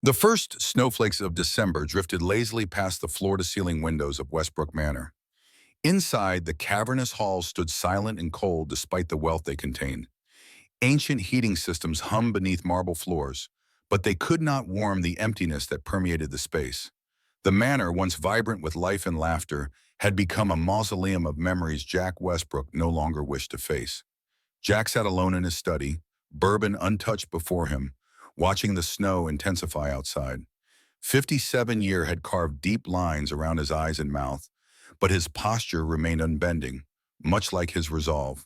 The first snowflakes of December drifted lazily past the floor-to-ceiling windows of Westbrook Manor. Inside, the cavernous halls stood silent and cold despite the wealth they contained. Ancient heating systems hummed beneath marble floors, but they could not warm the emptiness that permeated the space. The manor, once vibrant with life and laughter, had become a mausoleum of memories Jack Westbrook no longer wished to face. Jack sat alone in his study, bourbon untouched before him, watching the snow intensify outside. 57 year had carved deep lines around his eyes and mouth, but his posture remained unbending, much like his resolve.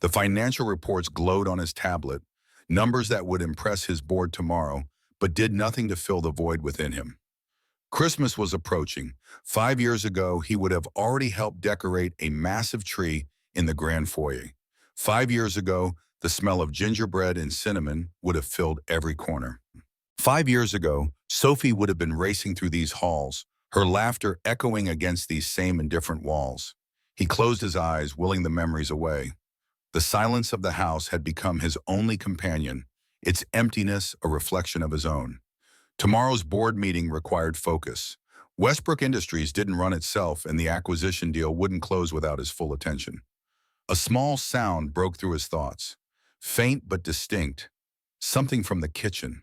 The financial reports glowed on his tablet, numbers that would impress his board tomorrow, but did nothing to fill the void within him. Christmas was approaching. 5 years ago, he would have already helped decorate a massive tree in the grand foyer. 5 years ago, the smell of gingerbread and cinnamon would have filled every corner. 5 years ago, Sophie would have been racing through these halls, her laughter echoing against these same indifferent walls. He closed his eyes, willing the memories away. The silence of the house had become his only companion, its emptiness a reflection of his own. Tomorrow's board meeting required focus. Westbrook Industries didn't run itself, and the acquisition deal wouldn't close without his full attention. A small sound broke through his thoughts, faint but distinct, something from the kitchen.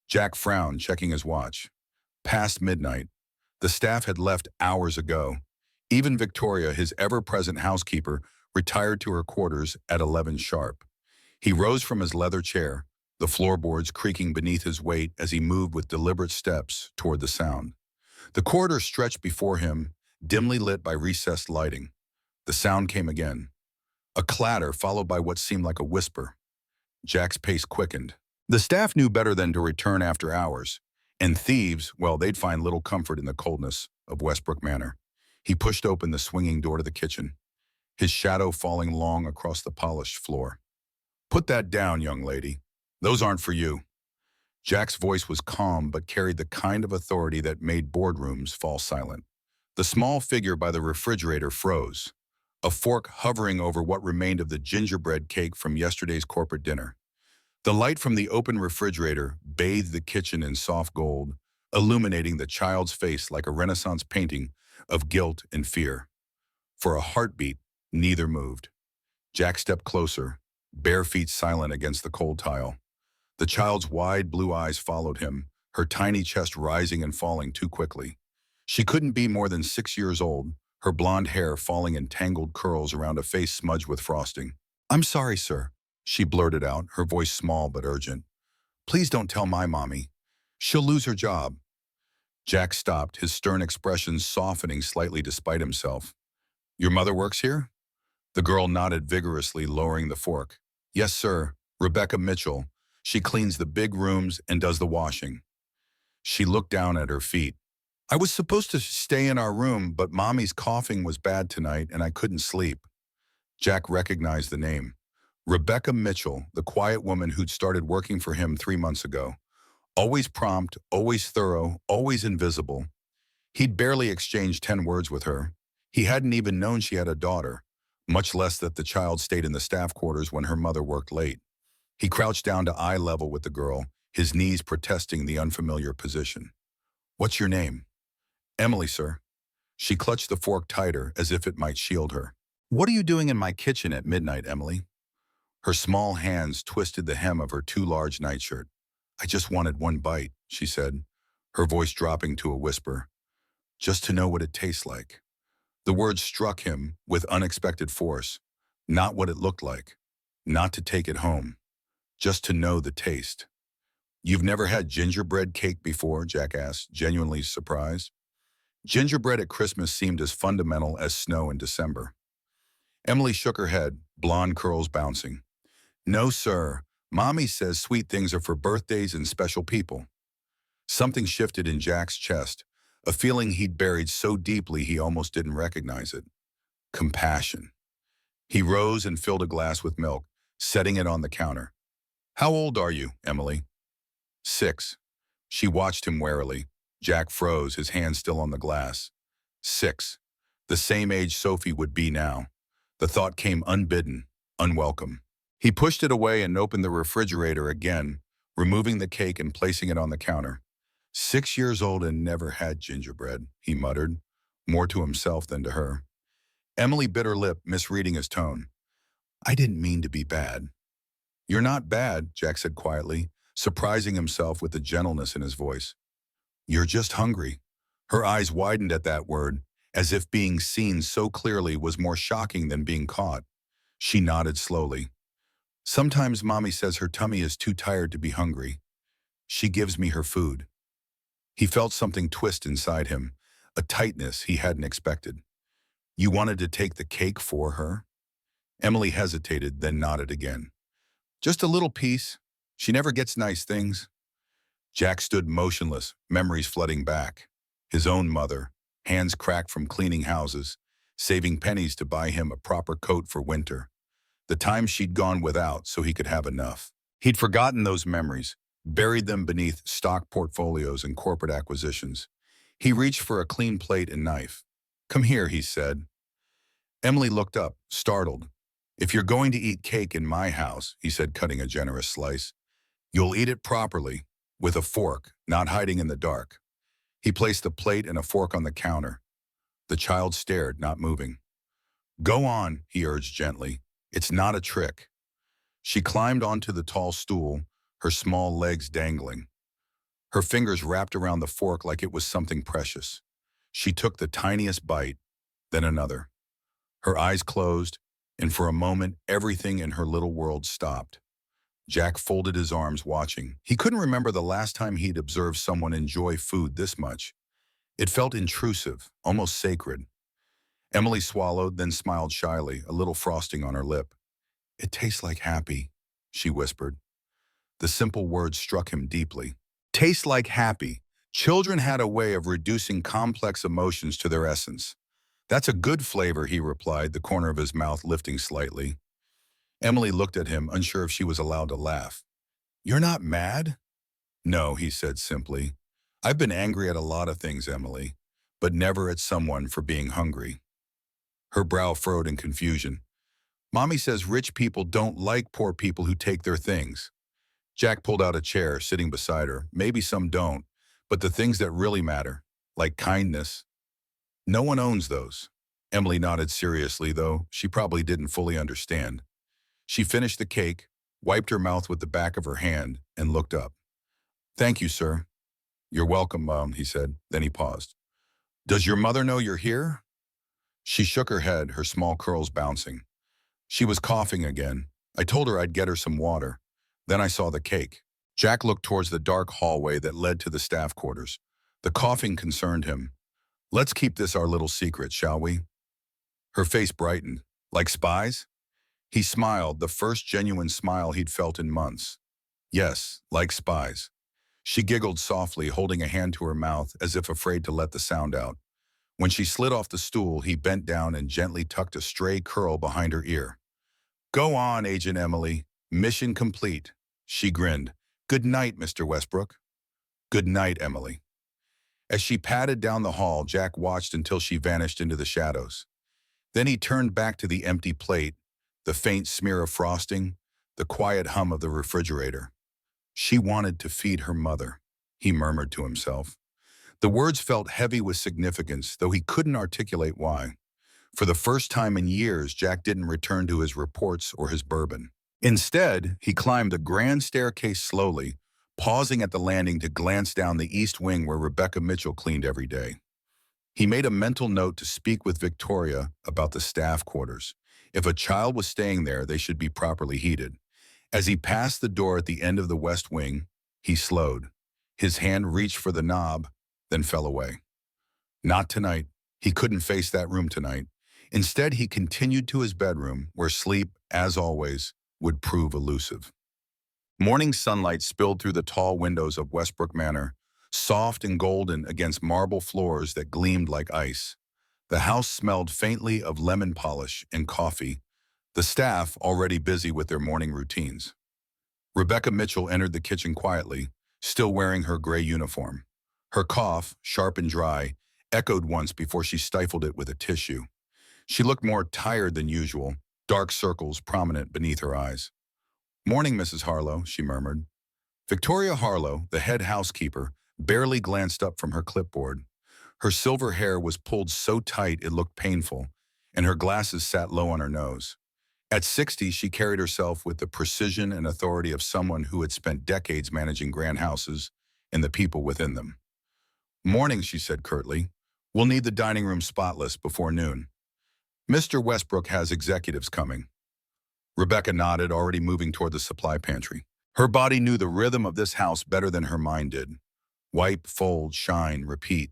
Jack frowned, checking his watch. Past midnight. The staff had left hours ago. Even Victoria, his ever-present housekeeper, retired to her quarters at 11 sharp. He rose from his leather chair, the floorboards creaking beneath his weight as he moved with deliberate steps toward the sound. The corridor stretched before him, dimly lit by recessed lighting. The sound came again. A clatter followed by what seemed like a whisper. Jack's pace quickened. The staff knew better than to return after hours, and thieves, well, they'd find little comfort in the coldness of Westbrook Manor. He pushed open the swinging door to the kitchen, his shadow falling long across the polished floor. "Put that down, young lady. Those aren't for you." Jack's voice was calm but carried the kind of authority that made boardrooms fall silent. The small figure by the refrigerator froze, a fork hovering over what remained of the gingerbread cake from yesterday's corporate dinner. The light from the open refrigerator bathed the kitchen in soft gold, illuminating the child's face like a Renaissance painting of guilt and fear. For a heartbeat, neither moved. Jack stepped closer, bare feet silent against the cold tile. The child's wide blue eyes followed him, her tiny chest rising and falling too quickly. She couldn't be more than 6 years old, her blonde hair falling in tangled curls around a face smudged with frosting. "I'm sorry, sir," she blurted out, her voice small but urgent. "Please don't tell my mommy. She'll lose her job." Jack stopped, his stern expression softening slightly despite himself. "Your mother works here?" The girl nodded vigorously, lowering the fork. "Yes, sir. Rebecca Mitchell. She cleans the big rooms and does the washing." She looked down at her feet. "I was supposed to stay in our room, but Mommy's coughing was bad tonight and I couldn't sleep." Jack recognized the name. Rebecca Mitchell, the quiet woman who'd started working for him 3 months ago. Always prompt, always thorough, always invisible. He'd barely exchanged 10 words with her. He hadn't even known she had a daughter, much less that the child stayed in the staff quarters when her mother worked late. He crouched down to eye level with the girl, his knees protesting the unfamiliar position. "What's your name?" "Emily, sir." She clutched the fork tighter as if it might shield her. "What are you doing in my kitchen at midnight, Emily?" Her small hands twisted the hem of her too large nightshirt. "I just wanted one bite," she said, her voice dropping to a whisper. "Just to know what it tastes like." The words struck him with unexpected force. Not what it looked like. Not to take it home. Just to know the taste. "You've never had gingerbread cake before?" Jack asked, genuinely surprised. Gingerbread at Christmas seemed as fundamental as snow in December. Emily shook her head, blonde curls bouncing. "No, sir. Mommy says sweet things are for birthdays and special people." Something shifted in Jack's chest, a feeling he'd buried so deeply he almost didn't recognize it. Compassion. He rose and filled a glass with milk, setting it on the counter. "How old are you, Emily?" 6. She watched him warily. Jack froze, his hand still on the glass. 6. The same age Sophie would be now. The thought came unbidden, unwelcome. He pushed it away and opened the refrigerator again, removing the cake and placing it on the counter. 6 years old and never had gingerbread, he muttered, more to himself than to her. Emily bit her lip, misreading his tone. I didn't mean to be bad. You're not bad, Jack said quietly, surprising himself with the gentleness in his voice. You're just hungry. Her eyes widened at that word, as if being seen so clearly was more shocking than being caught. She nodded slowly. Sometimes Mommy says her tummy is too tired to be hungry. She gives me her food. He felt something twist inside him, a tightness he hadn't expected. You wanted to take the cake for her? Emily hesitated, then nodded again. Just a little piece. She never gets nice things. Jack stood motionless, memories flooding back. His own mother, hands cracked from cleaning houses, saving pennies to buy him a proper coat for winter. The time she'd gone without so he could have enough. He'd forgotten those memories, buried them beneath stock portfolios and corporate acquisitions. He reached for a clean plate and knife. Come here, he said. Emily looked up, startled. If you're going to eat cake in my house, he said, cutting a generous slice, you'll eat it properly, with a fork, not hiding in the dark. He placed the plate and a fork on the counter. The child stared, not moving. Go on, he urged gently. It's not a trick. She climbed onto the tall stool, her small legs dangling. Her fingers wrapped around the fork like it was something precious. She took the tiniest bite, then another. Her eyes closed, and for a moment, everything in her little world stopped. Jack folded his arms, watching. He couldn't remember the last time he'd observed someone enjoy food this much. It felt intrusive, almost sacred. Emily swallowed, then smiled shyly, a little frosting on her lip. It tastes like happy, she whispered. The simple words struck him deeply. Tastes like happy. Children had a way of reducing complex emotions to their essence. That's a good flavor, he replied, the corner of his mouth lifting slightly. Emily looked at him, unsure if she was allowed to laugh. You're not mad? No, he said simply. I've been angry at a lot of things, Emily, but never at someone for being hungry. Her brow furrowed in confusion. Mommy says rich people don't like poor people who take their things. Jack pulled out a chair, sitting beside her. Maybe some don't, but the things that really matter, like kindness, no one owns those. Emily nodded seriously, though she probably didn't fully understand. She finished the cake, wiped her mouth with the back of her hand, and looked up. Thank you, sir. You're welcome, Mom, he said. Then he paused. Does your mother know you're here? She shook her head, her small curls bouncing. She was coughing again. I told her I'd get her some water. Then I saw the cake. Jack looked towards the dark hallway that led to the staff quarters. The coughing concerned him. Let's keep this our little secret, shall we? Her face brightened. Like spies? He smiled, the first genuine smile he'd felt in months. Yes, like spies. She giggled softly, holding a hand to her mouth as if afraid to let the sound out. When she slid off the stool, he bent down and gently tucked a stray curl behind her ear. Go on, Agent Emily. Mission complete. She grinned. Good night, Mr. Westbrook. Good night, Emily. As she padded down the hall, Jack watched until she vanished into the shadows. Then he turned back to the empty plate, the faint smear of frosting, the quiet hum of the refrigerator. She wanted to feed her mother, he murmured to himself. The words felt heavy with significance, though he couldn't articulate why. For the first time in years, Jack didn't return to his reports or his bourbon. Instead, he climbed the grand staircase slowly, pausing at the landing to glance down the east wing where Rebecca Mitchell cleaned every day. He made a mental note to speak with Victoria about the staff quarters. If a child was staying there, they should be properly heated. As he passed the door at the end of the west wing, he slowed. His hand reached for the knob, then fell away. Not tonight. He couldn't face that room tonight. Instead, he continued to his bedroom, where sleep, as always, would prove elusive. Morning sunlight spilled through the tall windows of Westbrook Manor, soft and golden against marble floors that gleamed like ice. The house smelled faintly of lemon polish and coffee, the staff already busy with their morning routines. Rebecca Mitchell entered the kitchen quietly, still wearing her gray uniform. Her cough, sharp and dry, echoed once before she stifled it with a tissue. She looked more tired than usual, dark circles prominent beneath her eyes. Morning, Mrs. Harlow, she murmured. Victoria Harlow, the head housekeeper, barely glanced up from her clipboard. Her silver hair was pulled so tight it looked painful, and her glasses sat low on her nose. At 60, she carried herself with the precision and authority of someone who had spent decades managing grand houses and the people within them. "Morning," she said curtly. "We'll need the dining room spotless before noon. Mr. Westbrook has executives coming." Rebecca nodded, already moving toward the supply pantry. Her body knew the rhythm of this house better than her mind did. Wipe, fold, shine, repeat.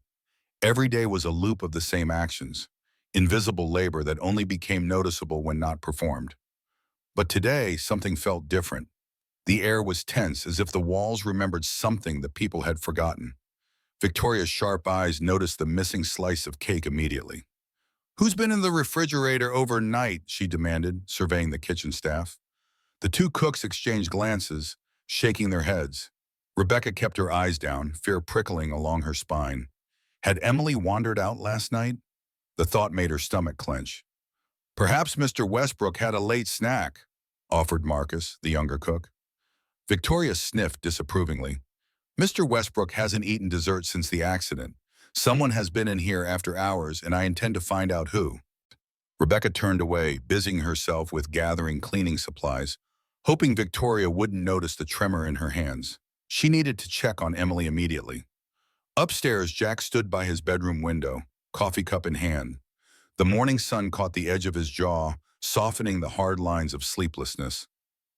Every day was a loop of the same actions, invisible labor that only became noticeable when not performed. But today, something felt different. The air was tense, as if the walls remembered something the people had forgotten. Victoria's sharp eyes noticed the missing slice of cake immediately. "Who's been in the refrigerator overnight?" she demanded, surveying the kitchen staff. The two cooks exchanged glances, shaking their heads. Rebecca kept her eyes down, fear prickling along her spine. Had Emily wandered out last night? The thought made her stomach clench. "Perhaps Mr. Westbrook had a late snack," offered Marcus, the younger cook. Victoria sniffed disapprovingly. "Mr. Westbrook hasn't eaten dessert since the accident. Someone has been in here after hours, and I intend to find out who." Rebecca turned away, busying herself with gathering cleaning supplies, hoping Victoria wouldn't notice the tremor in her hands. She needed to check on Emily immediately. Upstairs, Jack stood by his bedroom window, coffee cup in hand. The morning sun caught the edge of his jaw, softening the hard lines of sleeplessness.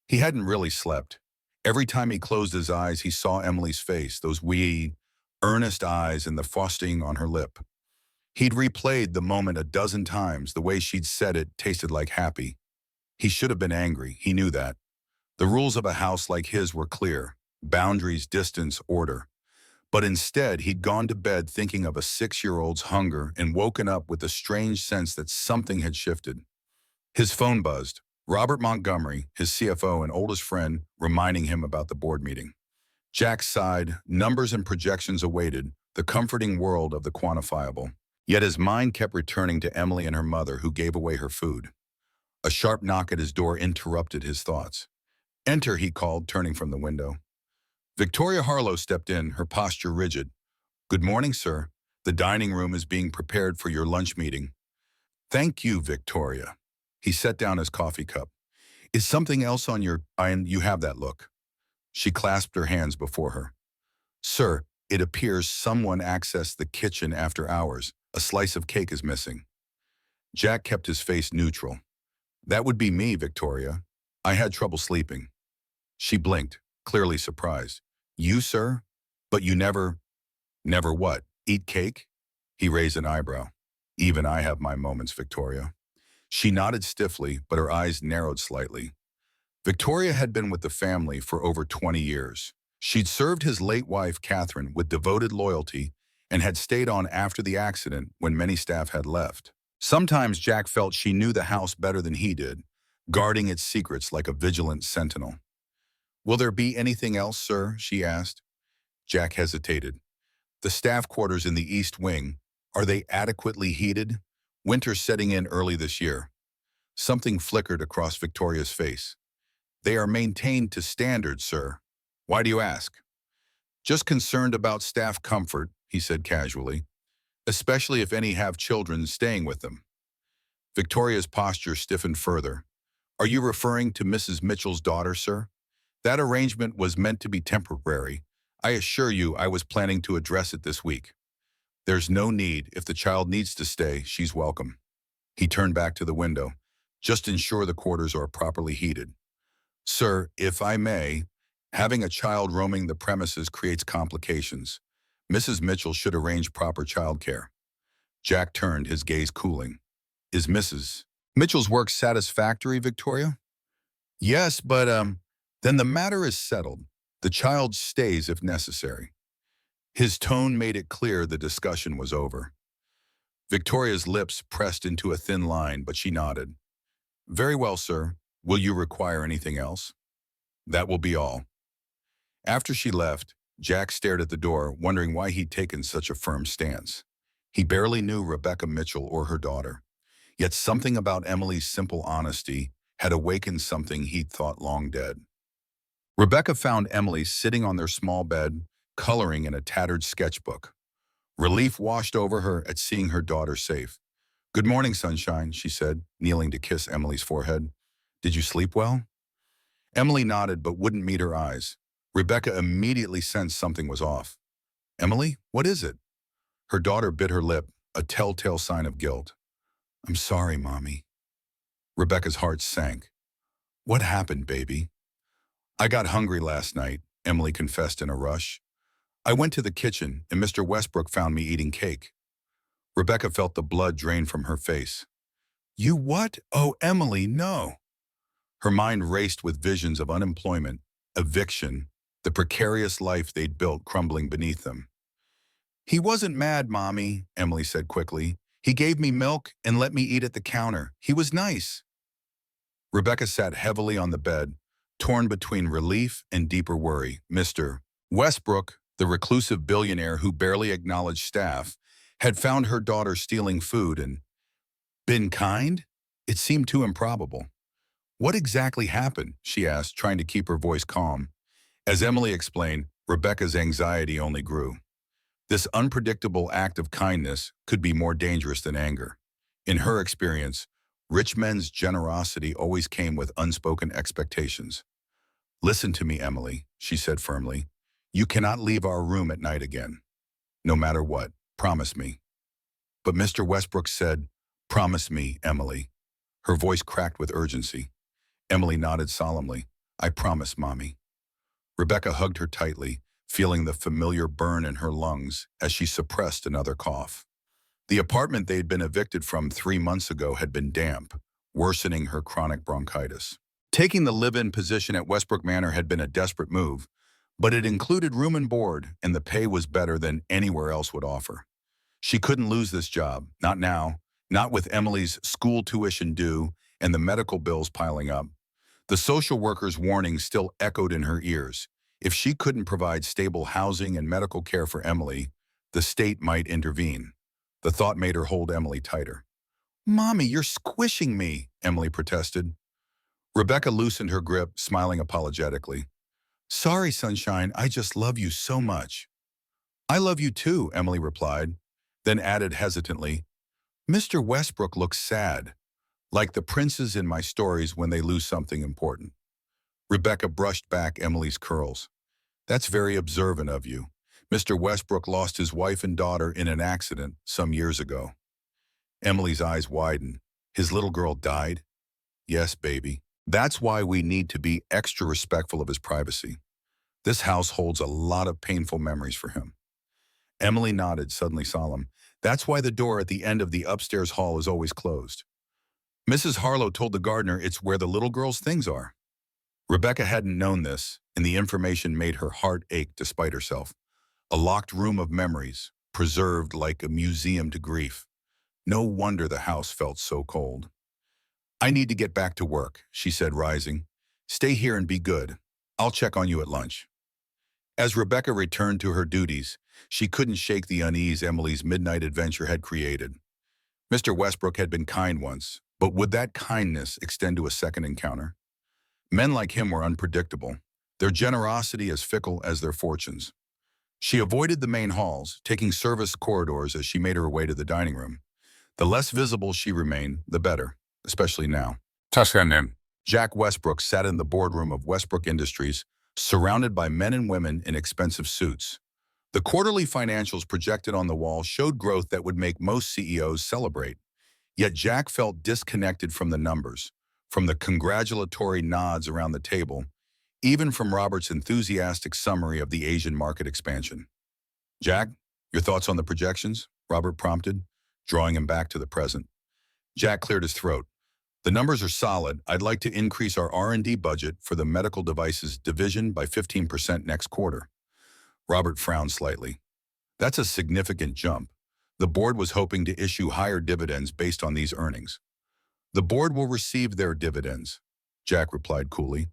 He hadn't really slept. Every time he closed his eyes, he saw Emily's face, those wee, earnest eyes and the frosting on her lip. He'd replayed the moment a dozen times. The way she'd said it tasted like happy. He should have been angry, he knew that. The rules of a house like his were clear: boundaries, distance, order. But instead, he'd gone to bed thinking of a 6-year-old's hunger and woken up with a strange sense that something had shifted. His phone buzzed. Robert Montgomery, his CFO and oldest friend, reminding him about the board meeting. Jack sighed. Numbers and projections awaited, the comforting world of the quantifiable. Yet his mind kept returning to Emily and her mother, who gave away her food. A sharp knock at his door interrupted his thoughts. "Enter," he called, turning from the window. Victoria Harlow stepped in, her posture rigid. "Good morning, sir. The dining room is being prepared for your lunch meeting." "Thank you, Victoria." He set down his coffee cup. "Is something else on your mind? You have that look." She clasped her hands before her. "Sir, it appears someone accessed the kitchen after hours. A slice of cake is missing." Jack kept his face neutral. "That would be me, Victoria. I had trouble sleeping." She blinked, clearly surprised. "You, sir? But you never—" "Never what? Eat cake?" He raised an eyebrow. "Even I have my moments, Victoria." She nodded stiffly, but her eyes narrowed slightly. Victoria had been with the family for over 20 years. She'd served his late wife, Catherine, with devoted loyalty and had stayed on after the accident when many staff had left. Sometimes Jack felt she knew the house better than he did, guarding its secrets like a vigilant sentinel. "Will there be anything else, sir?" she asked. Jack hesitated. "The staff quarters in the East Wing, are they adequately heated? Winter's setting in early this year." Something flickered across Victoria's face. "They are maintained to standards, sir." "Why do you ask?" "Just concerned about staff comfort," he said casually, "especially if any have children staying with them." Victoria's posture stiffened further. "Are you referring to Mrs. Mitchell's daughter, sir? That arrangement was meant to be temporary. I assure you I was planning to address it this week." "There's no need. If the child needs to stay, she's welcome." He turned back to the window. "Just ensure the quarters are properly heated." "Sir, if I may, having a child roaming the premises creates complications. Mrs. Mitchell should arrange proper childcare." Jack turned, his gaze cooling. "Is Mrs. Mitchell's work satisfactory, Victoria?" "Yes, but, then the matter is settled. The child stays if necessary." His tone made it clear the discussion was over. Victoria's lips pressed into a thin line, but she nodded. "Very well, sir. Will you require anything else?" "That will be all." After she left, Jack stared at the door, wondering why he'd taken such a firm stance. He barely knew Rebecca Mitchell or her daughter. Yet something about Emily's simple honesty had awakened something he'd thought long dead. Rebecca found Emily sitting on their small bed, coloring in a tattered sketchbook. Relief washed over her at seeing her daughter safe. "Good morning, sunshine," she said, kneeling to kiss Emily's forehead. "Did you sleep well?" Emily nodded but wouldn't meet her eyes. Rebecca immediately sensed something was off. "Emily, what is it?" Her daughter bit her lip, a telltale sign of guilt. "I'm sorry, Mommy." Rebecca's heart sank. "What happened, baby?" "I got hungry last night," Emily confessed in a rush. "I went to the kitchen and Mr. Westbrook found me eating cake." Rebecca felt the blood drain from her face. "You what? Oh, Emily, no." Her mind raced with visions of unemployment, eviction, the precarious life they'd built crumbling beneath them. "He wasn't mad, Mommy," Emily said quickly. "He gave me milk and let me eat at the counter. He was nice." Rebecca sat heavily on the bed, torn between relief and deeper worry. Mr. Westbrook, the reclusive billionaire who barely acknowledged staff, had found her daughter stealing food and been kind? It seemed too improbable. "What exactly happened?" she asked, trying to keep her voice calm. As Emily explained, Rebecca's anxiety only grew. This unpredictable act of kindness could be more dangerous than anger. In her experience, rich men's generosity always came with unspoken expectations. "Listen to me, Emily," she said firmly. "You cannot leave our room at night again. No matter what, promise me." But Mr. Westbrook said, "Promise me, Emily." Her voice cracked with urgency. Emily nodded solemnly. "I promise, Mommy." Rebecca hugged her tightly, feeling the familiar burn in her lungs as she suppressed another cough. The apartment they'd been evicted from 3 months ago had been damp, worsening her chronic bronchitis. Taking the live-in position at Westbrook Manor had been a desperate move, but it included room and board, and the pay was better than anywhere else would offer. She couldn't lose this job, not now, not with Emily's school tuition due and the medical bills piling up. The social worker's warning still echoed in her ears. If she couldn't provide stable housing and medical care for Emily, the state might intervene. The thought made her hold Emily tighter. "Mommy, you're squishing me," Emily protested. Rebecca loosened her grip, smiling apologetically. "Sorry, sunshine, I just love you so much." "I love you too," Emily replied, then added hesitantly, "Mr. Westbrook looks sad, like the princes in my stories when they lose something important." Rebecca brushed back Emily's curls. "That's very observant of you. Mr. Westbrook lost his wife and daughter in an accident some years ago." Emily's eyes widened. "His little girl died?" "Yes, baby. That's why we need to be extra respectful of his privacy. This house holds a lot of painful memories for him." Emily nodded, suddenly solemn. "That's why the door at the end of the upstairs hall is always closed. Mrs. Harlow told the gardener it's where the little girl's things are." Rebecca hadn't known this, and the information made her heart ache despite herself. A locked room of memories, preserved like a museum to grief. No wonder the house felt so cold. "I need to get back to work," she said, rising. "Stay here and be good. I'll check on you at lunch." As Rebecca returned to her duties, she couldn't shake the unease Emily's midnight adventure had created. Mr. Westbrook had been kind once, but would that kindness extend to a second encounter? Men like him were unpredictable, their generosity as fickle as their fortunes. She avoided the main halls, taking service corridors as she made her way to the dining room. The less visible she remained, the better, especially now. Tuscanen. Jack Westbrook sat in the boardroom of Westbrook Industries, surrounded by men and women in expensive suits. The quarterly financials projected on the wall showed growth that would make most CEOs celebrate. Yet Jack felt disconnected from the numbers, from the congratulatory nods around the table, even from Robert's enthusiastic summary of the Asian market expansion. "Jack, your thoughts on the projections?" Robert prompted, drawing him back to the present. Jack cleared his throat. "The numbers are solid. I'd like to increase our R&D budget for the medical devices division by 15% next quarter." Robert frowned slightly. "That's a significant jump. The board was hoping to issue higher dividends based on these earnings." "The board will receive their dividends," Jack replied coolly.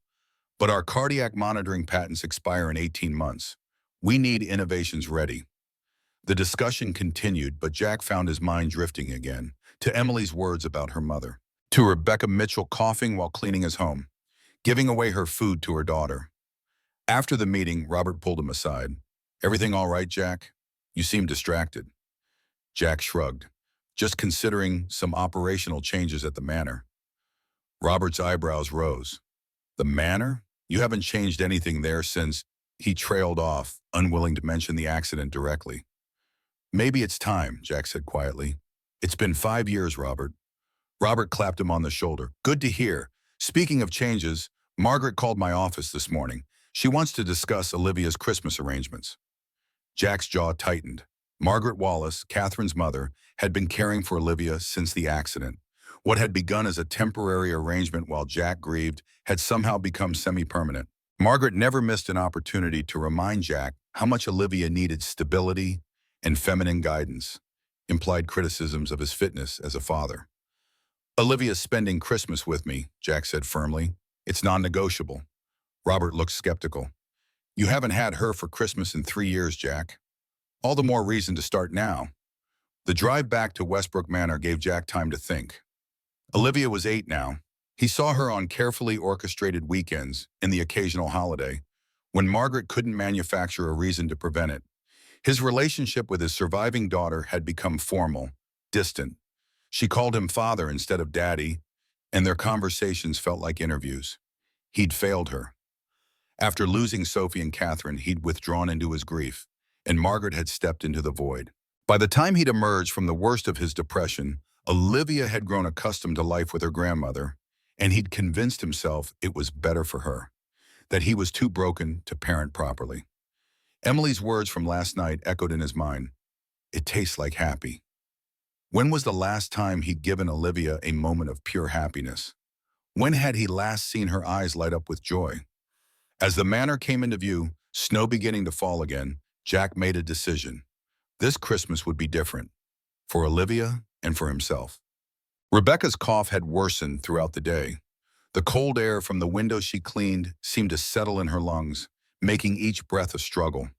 "But our cardiac monitoring patents expire in 18 months. We need innovations ready." The discussion continued, but Jack found his mind drifting again, to Emily's words about her mother, to Rebecca Mitchell coughing while cleaning his home, giving away her food to her daughter. After the meeting, Robert pulled him aside. Everything all right, Jack? You seem distracted. Jack shrugged, just considering some operational changes at the manor. Robert's eyebrows rose. The manor? You haven't changed anything there since. He trailed off, unwilling to mention the accident directly. Maybe it's time, Jack said quietly. It's been 5 years, Robert. Robert clapped him on the shoulder. Good to hear. Speaking of changes, Margaret called my office this morning. She wants to discuss Olivia's Christmas arrangements. Jack's jaw tightened. Margaret Wallace, Catherine's mother, had been caring for Olivia since the accident. What had begun as a temporary arrangement while Jack grieved had somehow become semi-permanent. Margaret never missed an opportunity to remind Jack how much Olivia needed stability and feminine guidance, implied criticisms of his fitness as a father. Olivia's spending Christmas with me, Jack said firmly. It's non-negotiable. Robert looked skeptical. You haven't had her for Christmas in 3 years, Jack. All the more reason to start now. The drive back to Westbrook Manor gave Jack time to think. Olivia was 8 now. He saw her on carefully orchestrated weekends and the occasional holiday, when Margaret couldn't manufacture a reason to prevent it. His relationship with his surviving daughter had become formal, distant. She called him father instead of daddy, and their conversations felt like interviews. He'd failed her. After losing Sophie and Catherine, he'd withdrawn into his grief, and Margaret had stepped into the void. By the time he'd emerged from the worst of his depression, Olivia had grown accustomed to life with her grandmother, and he'd convinced himself it was better for her, that he was too broken to parent properly. Emily's words from last night echoed in his mind. It tastes like happy. When was the last time he'd given Olivia a moment of pure happiness? When had he last seen her eyes light up with joy? As the manor came into view, snow beginning to fall again, Jack made a decision. This Christmas would be different, for Olivia and for himself. Rebecca's cough had worsened throughout the day. The cold air from the window she cleaned seemed to settle in her lungs, making each breath a struggle.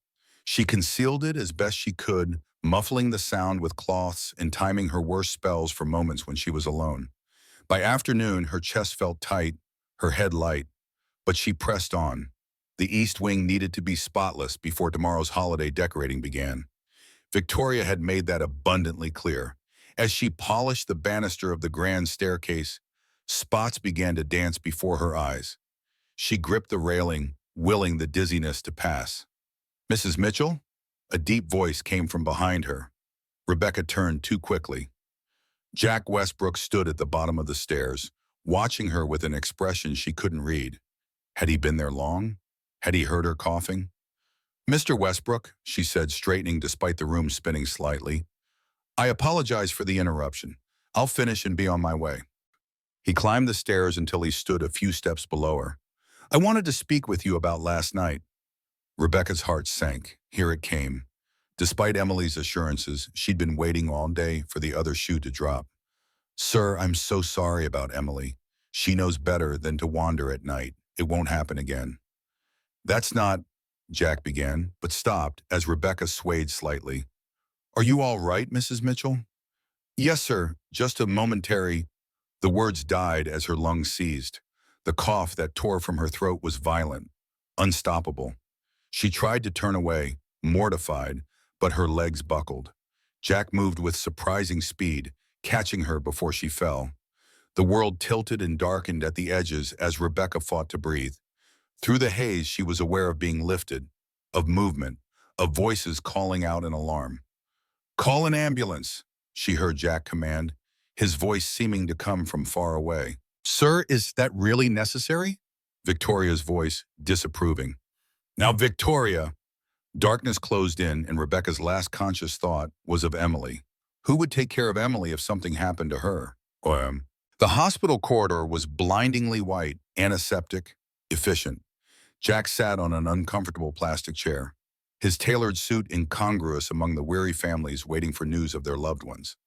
She concealed it as best she could, muffling the sound with cloths and timing her worst spells for moments when she was alone. By afternoon, her chest felt tight, her head light, but she pressed on. The East Wing needed to be spotless before tomorrow's holiday decorating began. Victoria had made that abundantly clear. As she polished the banister of the grand staircase, spots began to dance before her eyes. She gripped the railing, willing the dizziness to pass. Mrs. Mitchell? A deep voice came from behind her. Rebecca turned too quickly. Jack Westbrook stood at the bottom of the stairs, watching her with an expression she couldn't read. Had he been there long? Had he heard her coughing? Mr. Westbrook, she said, straightening despite the room spinning slightly. I apologize for the interruption. I'll finish and be on my way. He climbed the stairs until he stood a few steps below her. I wanted to speak with you about last night. Rebecca's heart sank. Here it came. Despite Emily's assurances, she'd been waiting all day for the other shoe to drop. Sir, I'm so sorry about Emily. She knows better than to wander at night. It won't happen again. That's not, Jack began, but stopped as Rebecca swayed slightly. Are you all right, Mrs. Mitchell? Yes, sir, just a momentary. The words died as her lungs seized. The cough that tore from her throat was violent, unstoppable. She tried to turn away, mortified, but her legs buckled. Jack moved with surprising speed, catching her before she fell. The world tilted and darkened at the edges as Rebecca fought to breathe. Through the haze, she was aware of being lifted, of movement, of voices calling out in alarm. Call an ambulance, she heard Jack command, his voice seeming to come from far away. Sir, is that really necessary? Victoria's voice, disapproving. Now, Victoria! Darkness closed in, and Rebecca's last conscious thought was of Emily. Who would take care of Emily if something happened to her? The hospital corridor was blindingly white, antiseptic, efficient. Jack sat on an uncomfortable plastic chair, his tailored suit incongruous among the weary families waiting for news of their loved ones.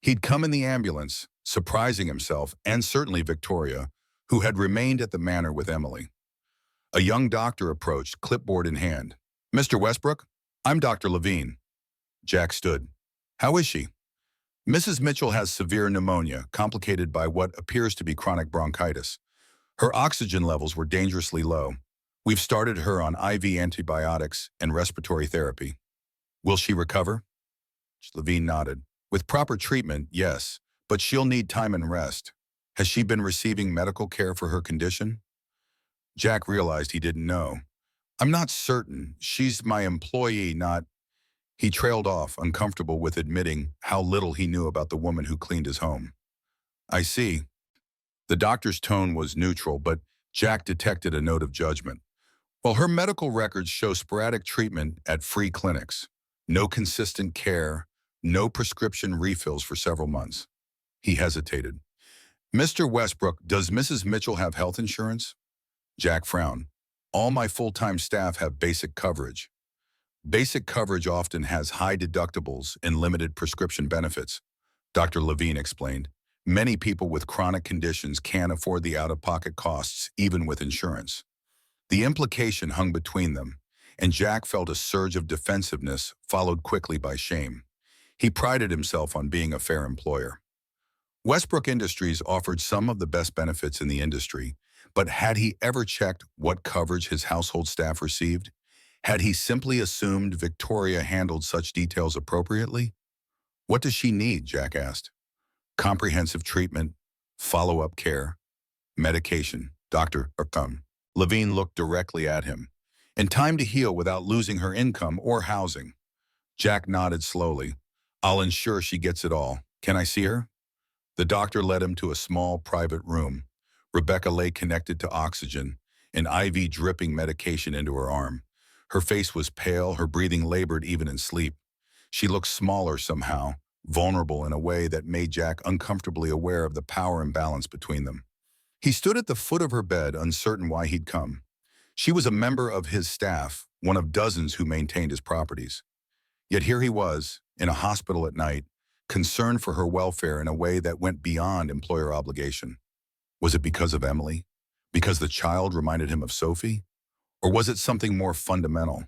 He'd come in the ambulance, surprising himself and certainly Victoria, who had remained at the manor with Emily. A young doctor approached, clipboard in hand. Mr. Westbrook, I'm Dr. Levine. Jack stood. How is she? Mrs. Mitchell has severe pneumonia, complicated by what appears to be chronic bronchitis. Her oxygen levels were dangerously low. We've started her on IV antibiotics and respiratory therapy. Will she recover? Levine nodded. With proper treatment, yes, but she'll need time and rest. Has she been receiving medical care for her condition? Jack realized he didn't know. I'm not certain. She's my employee, not... He trailed off, uncomfortable with admitting how little he knew about the woman who cleaned his home. I see. The doctor's tone was neutral, but Jack detected a note of judgment. Well, her medical records show sporadic treatment at free clinics. No consistent care, no prescription refills for several months. He hesitated. Mr. Westbrook, does Mrs. Mitchell have health insurance? Jack frowned. All my full-time staff have basic coverage. Basic coverage often has high deductibles and limited prescription benefits, Dr. Levine explained. Many people with chronic conditions can't afford the out-of-pocket costs, even with insurance. The implication hung between them, and Jack felt a surge of defensiveness followed quickly by shame. He prided himself on being a fair employer. Westbrook Industries offered some of the best benefits in the industry, but had he ever checked what coverage his household staff received? Had he simply assumed Victoria handled such details appropriately? What does she need, Jack asked. Comprehensive treatment, follow-up care, medication, Dr. Levine looked directly at him. And time to heal without losing her income or housing. Jack nodded slowly. I'll ensure she gets it all. Can I see her? The doctor led him to a small private room. Rebecca lay connected to oxygen, an IV dripping medication into her arm. Her face was pale, her breathing labored even in sleep. She looked smaller somehow, vulnerable in a way that made Jack uncomfortably aware of the power imbalance between them. He stood at the foot of her bed, uncertain why he'd come. She was a member of his staff, one of dozens who maintained his properties. Yet here he was, in a hospital at night, concerned for her welfare in a way that went beyond employer obligation. Was it because of Emily? Because the child reminded him of Sophie? Or was it something more fundamental?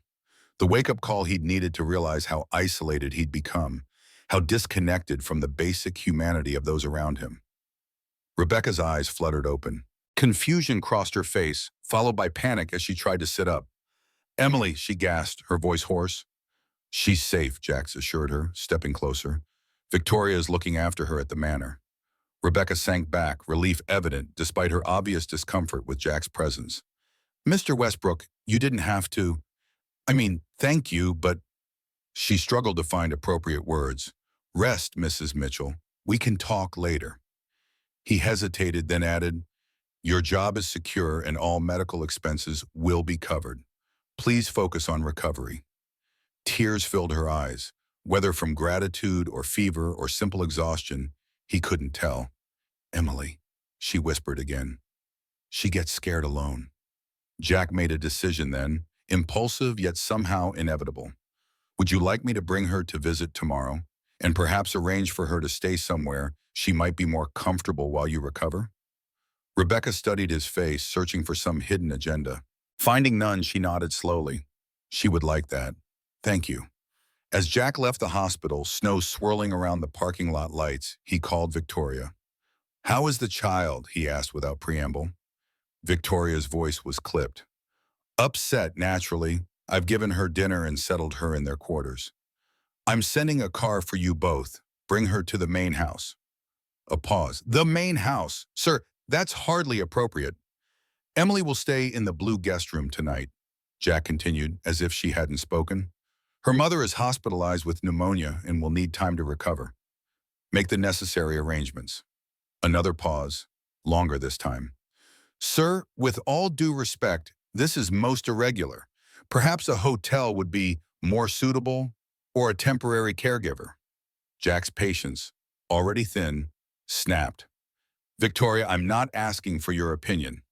The wake-up call he'd needed to realize how isolated he'd become, how disconnected from the basic humanity of those around him. Rebecca's eyes fluttered open. Confusion crossed her face, followed by panic as she tried to sit up. Emily, she gasped, her voice hoarse. She's safe, Jax assured her, stepping closer. Victoria is looking after her at the manor. Rebecca sank back, relief evident despite her obvious discomfort with Jack's presence. Mr. Westbrook, you didn't have to. Thank you, but... She struggled to find appropriate words. Rest, Mrs. Mitchell. We can talk later. He hesitated, then added, Your job is secure and all medical expenses will be covered. Please focus on recovery. Tears filled her eyes. Whether from gratitude or fever or simple exhaustion, he couldn't tell. Emily, she whispered again. She gets scared alone. Jack made a decision then, impulsive yet somehow inevitable. Would you like me to bring her to visit tomorrow, and perhaps arrange for her to stay somewhere she might be more comfortable while you recover? Rebecca studied his face, searching for some hidden agenda. Finding none, she nodded slowly. She would like that. Thank you. As Jack left the hospital, snow swirling around the parking lot lights, he called Victoria. How is the child? He asked without preamble. Victoria's voice was clipped. Upset, naturally. I've given her dinner and settled her in their quarters. I'm sending a car for you both. Bring her to the main house. A pause. The main house? Sir, that's hardly appropriate. Emily will stay in the blue guest room tonight, Jack continued, as if she hadn't spoken. Her mother is hospitalized with pneumonia and will need time to recover. Make the necessary arrangements. Another pause, longer this time. Sir, with all due respect, this is most irregular. Perhaps a hotel would be more suitable, or a temporary caregiver. Jack's patience, already thin, snapped. Victoria, I'm not asking for your opinion.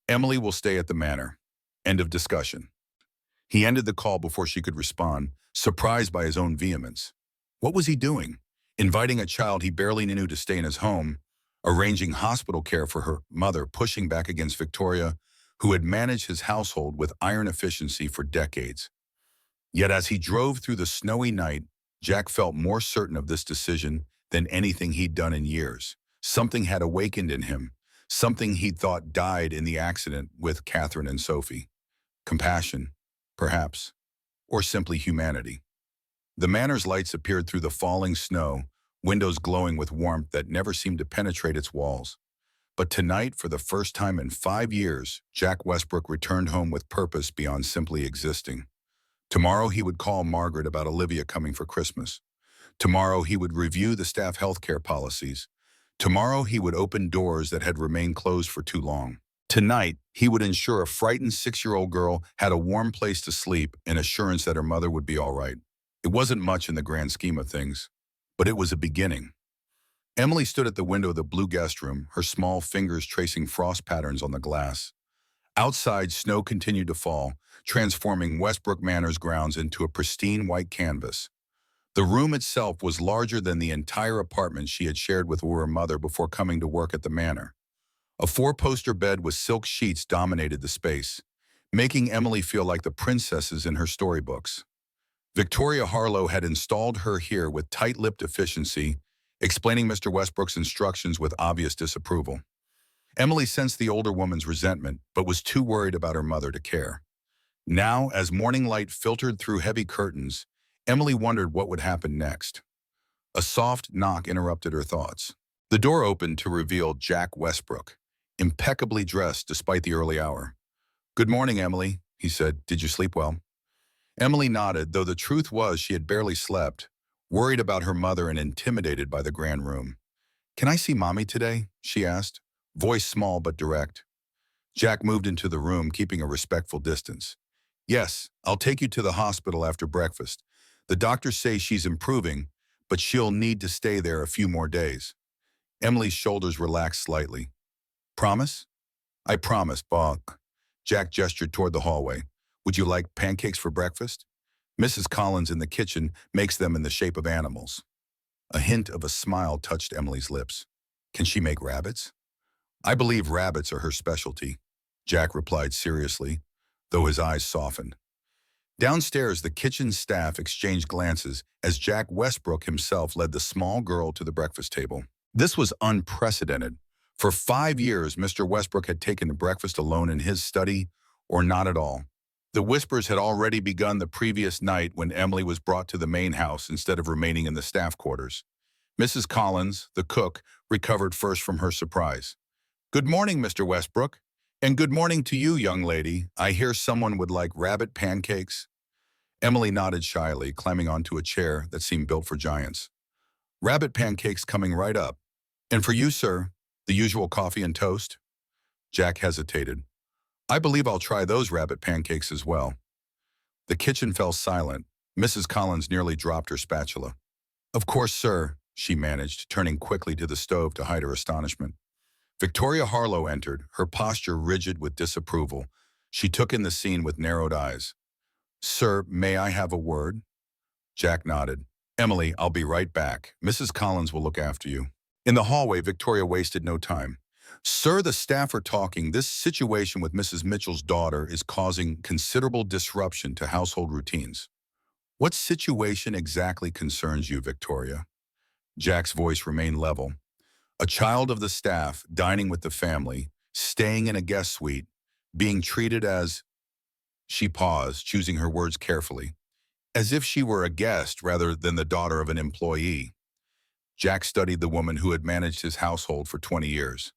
Emily will stay at the manor. End of discussion. He ended the call before she could respond, surprised by his own vehemence. What was he doing? Inviting a child he barely knew to stay in his home, arranging hospital care for her mother, pushing back against Victoria, who had managed his household with iron efficiency for decades. Yet as he drove through the snowy night, Jack felt more certain of this decision than anything he'd done in years. Something had awakened in him, something he'd thought died in the accident with Catherine and Sophie. Compassion, perhaps, or simply humanity. The manor's lights appeared through the falling snow, windows glowing with warmth that never seemed to penetrate its walls. But tonight, for the first time in 5 years, Jack Westbrook returned home with purpose beyond simply existing. Tomorrow he would call Margaret about Olivia coming for Christmas. Tomorrow he would review the staff healthcare policies. Tomorrow he would open doors that had remained closed for too long. Tonight, he would ensure a frightened 6-year-old girl had a warm place to sleep and assurance that her mother would be all right. It wasn't much in the grand scheme of things, but it was a beginning. Emily stood at the window of the blue guest room, her small fingers tracing frost patterns on the glass. Outside, snow continued to fall, transforming Westbrook Manor's grounds into a pristine white canvas. The room itself was larger than the entire apartment she had shared with her mother before coming to work at the manor. A 4-poster bed with silk sheets dominated the space, making Emily feel like the princesses in her storybooks. Victoria Harlow had installed her here with tight-lipped efficiency, explaining Mr. Westbrook's instructions with obvious disapproval. Emily sensed the older woman's resentment, but was too worried about her mother to care. Now, as morning light filtered through heavy curtains, Emily wondered what would happen next. A soft knock interrupted her thoughts. The door opened to reveal Jack Westbrook, impeccably dressed despite the early hour. "Good morning, Emily," he said. "Did you sleep well?" Emily nodded, though the truth was she had barely slept, worried about her mother and intimidated by the grand room. "Can I see Mommy today?" she asked, voice small but direct. Jack moved into the room, keeping a respectful distance. "Yes, I'll take you to the hospital after breakfast. The doctors say she's improving, but she'll need to stay there a few more days." Emily's shoulders relaxed slightly. "Promise?" "I promise, Bonk." Jack gestured toward the hallway. "Would you like pancakes for breakfast? Mrs. Collins in the kitchen makes them in the shape of animals." A hint of a smile touched Emily's lips. "Can she make rabbits?" "I believe rabbits are her specialty," Jack replied seriously, though his eyes softened. Downstairs, the kitchen staff exchanged glances as Jack Westbrook himself led the small girl to the breakfast table. This was unprecedented. For 5 years, Mr. Westbrook had taken breakfast alone in his study, or not at all. The whispers had already begun the previous night when Emily was brought to the main house instead of remaining in the staff quarters. Mrs. Collins, the cook, recovered first from her surprise. "Good morning, Mr. Westbrook. And good morning to you, young lady. I hear someone would like rabbit pancakes." Emily nodded shyly, climbing onto a chair that seemed built for giants. "Rabbit pancakes coming right up. And for you, sir, the usual coffee and toast?" Jack hesitated. "I believe I'll try those rabbit pancakes as well." The kitchen fell silent. Mrs. Collins nearly dropped her spatula. "Of course, sir," she managed, turning quickly to the stove to hide her astonishment. Victoria Harlow entered, her posture rigid with disapproval. She took in the scene with narrowed eyes. "Sir, may I have a word?" Jack nodded. "Emily, I'll be right back. Mrs. Collins will look after you." In the hallway, Victoria wasted no time. "Sir, the staff are talking. This situation with Mrs. Mitchell's daughter is causing considerable disruption to household routines." "What situation exactly concerns you, Victoria?" Jack's voice remained level. "A child of the staff, dining with the family, staying in a guest suite, being treated as—" She paused, choosing her words carefully. "As if she were a guest rather than the daughter of an employee." Jack studied the woman who had managed his household for 20 years.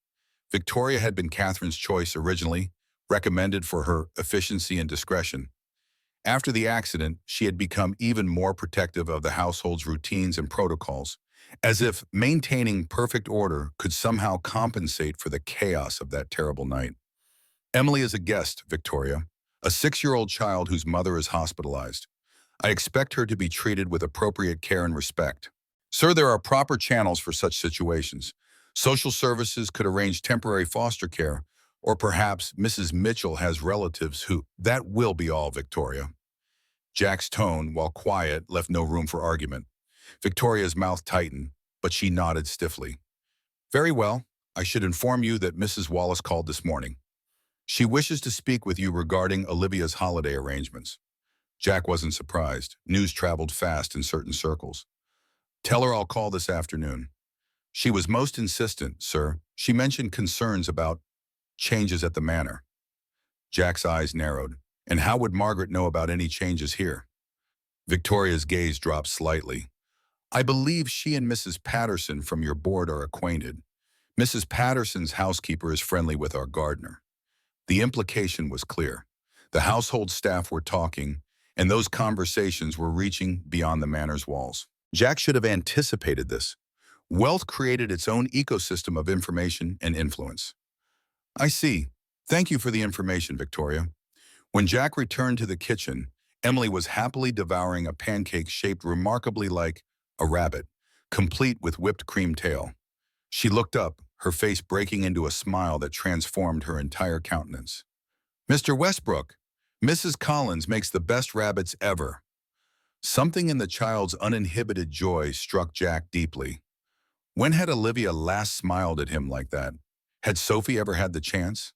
Victoria had been Catherine's choice originally, recommended for her efficiency and discretion. After the accident, she had become even more protective of the household's routines and protocols, as if maintaining perfect order could somehow compensate for the chaos of that terrible night. "Emily is a guest, Victoria, a 6-year-old child whose mother is hospitalized. I expect her to be treated with appropriate care and respect. Sir, there are proper channels for such situations. Social services could arrange temporary foster care, or perhaps Mrs. Mitchell has relatives who—" "That will be all, Victoria." Jack's tone, while quiet, left no room for argument. Victoria's mouth tightened, but she nodded stiffly. "Very well. I should inform you that Mrs. Wallace called this morning. She wishes to speak with you regarding Olivia's holiday arrangements." Jack wasn't surprised. News traveled fast in certain circles. "Tell her I'll call this afternoon." "She was most insistent, sir. She mentioned concerns about changes at the manor." Jack's eyes narrowed. And how would Margaret know about any changes here? Victoria's gaze dropped slightly. I believe she and Mrs. Patterson from your board are acquainted. Mrs. Patterson's housekeeper is friendly with our gardener. The implication was clear. The household staff were talking, and those conversations were reaching beyond the manor's walls. Jack should have anticipated this. Wealth created its own ecosystem of information and influence. I see. Thank you for the information, Victoria. When Jack returned to the kitchen, Emily was happily devouring a pancake shaped remarkably like a rabbit, complete with whipped cream tail. She looked up, her face breaking into a smile that transformed her entire countenance. Mr. Westbrook, Mrs. Collins makes the best rabbits ever. Something in the child's uninhibited joy struck Jack deeply. When had Olivia last smiled at him like that? Had Sophie ever had the chance?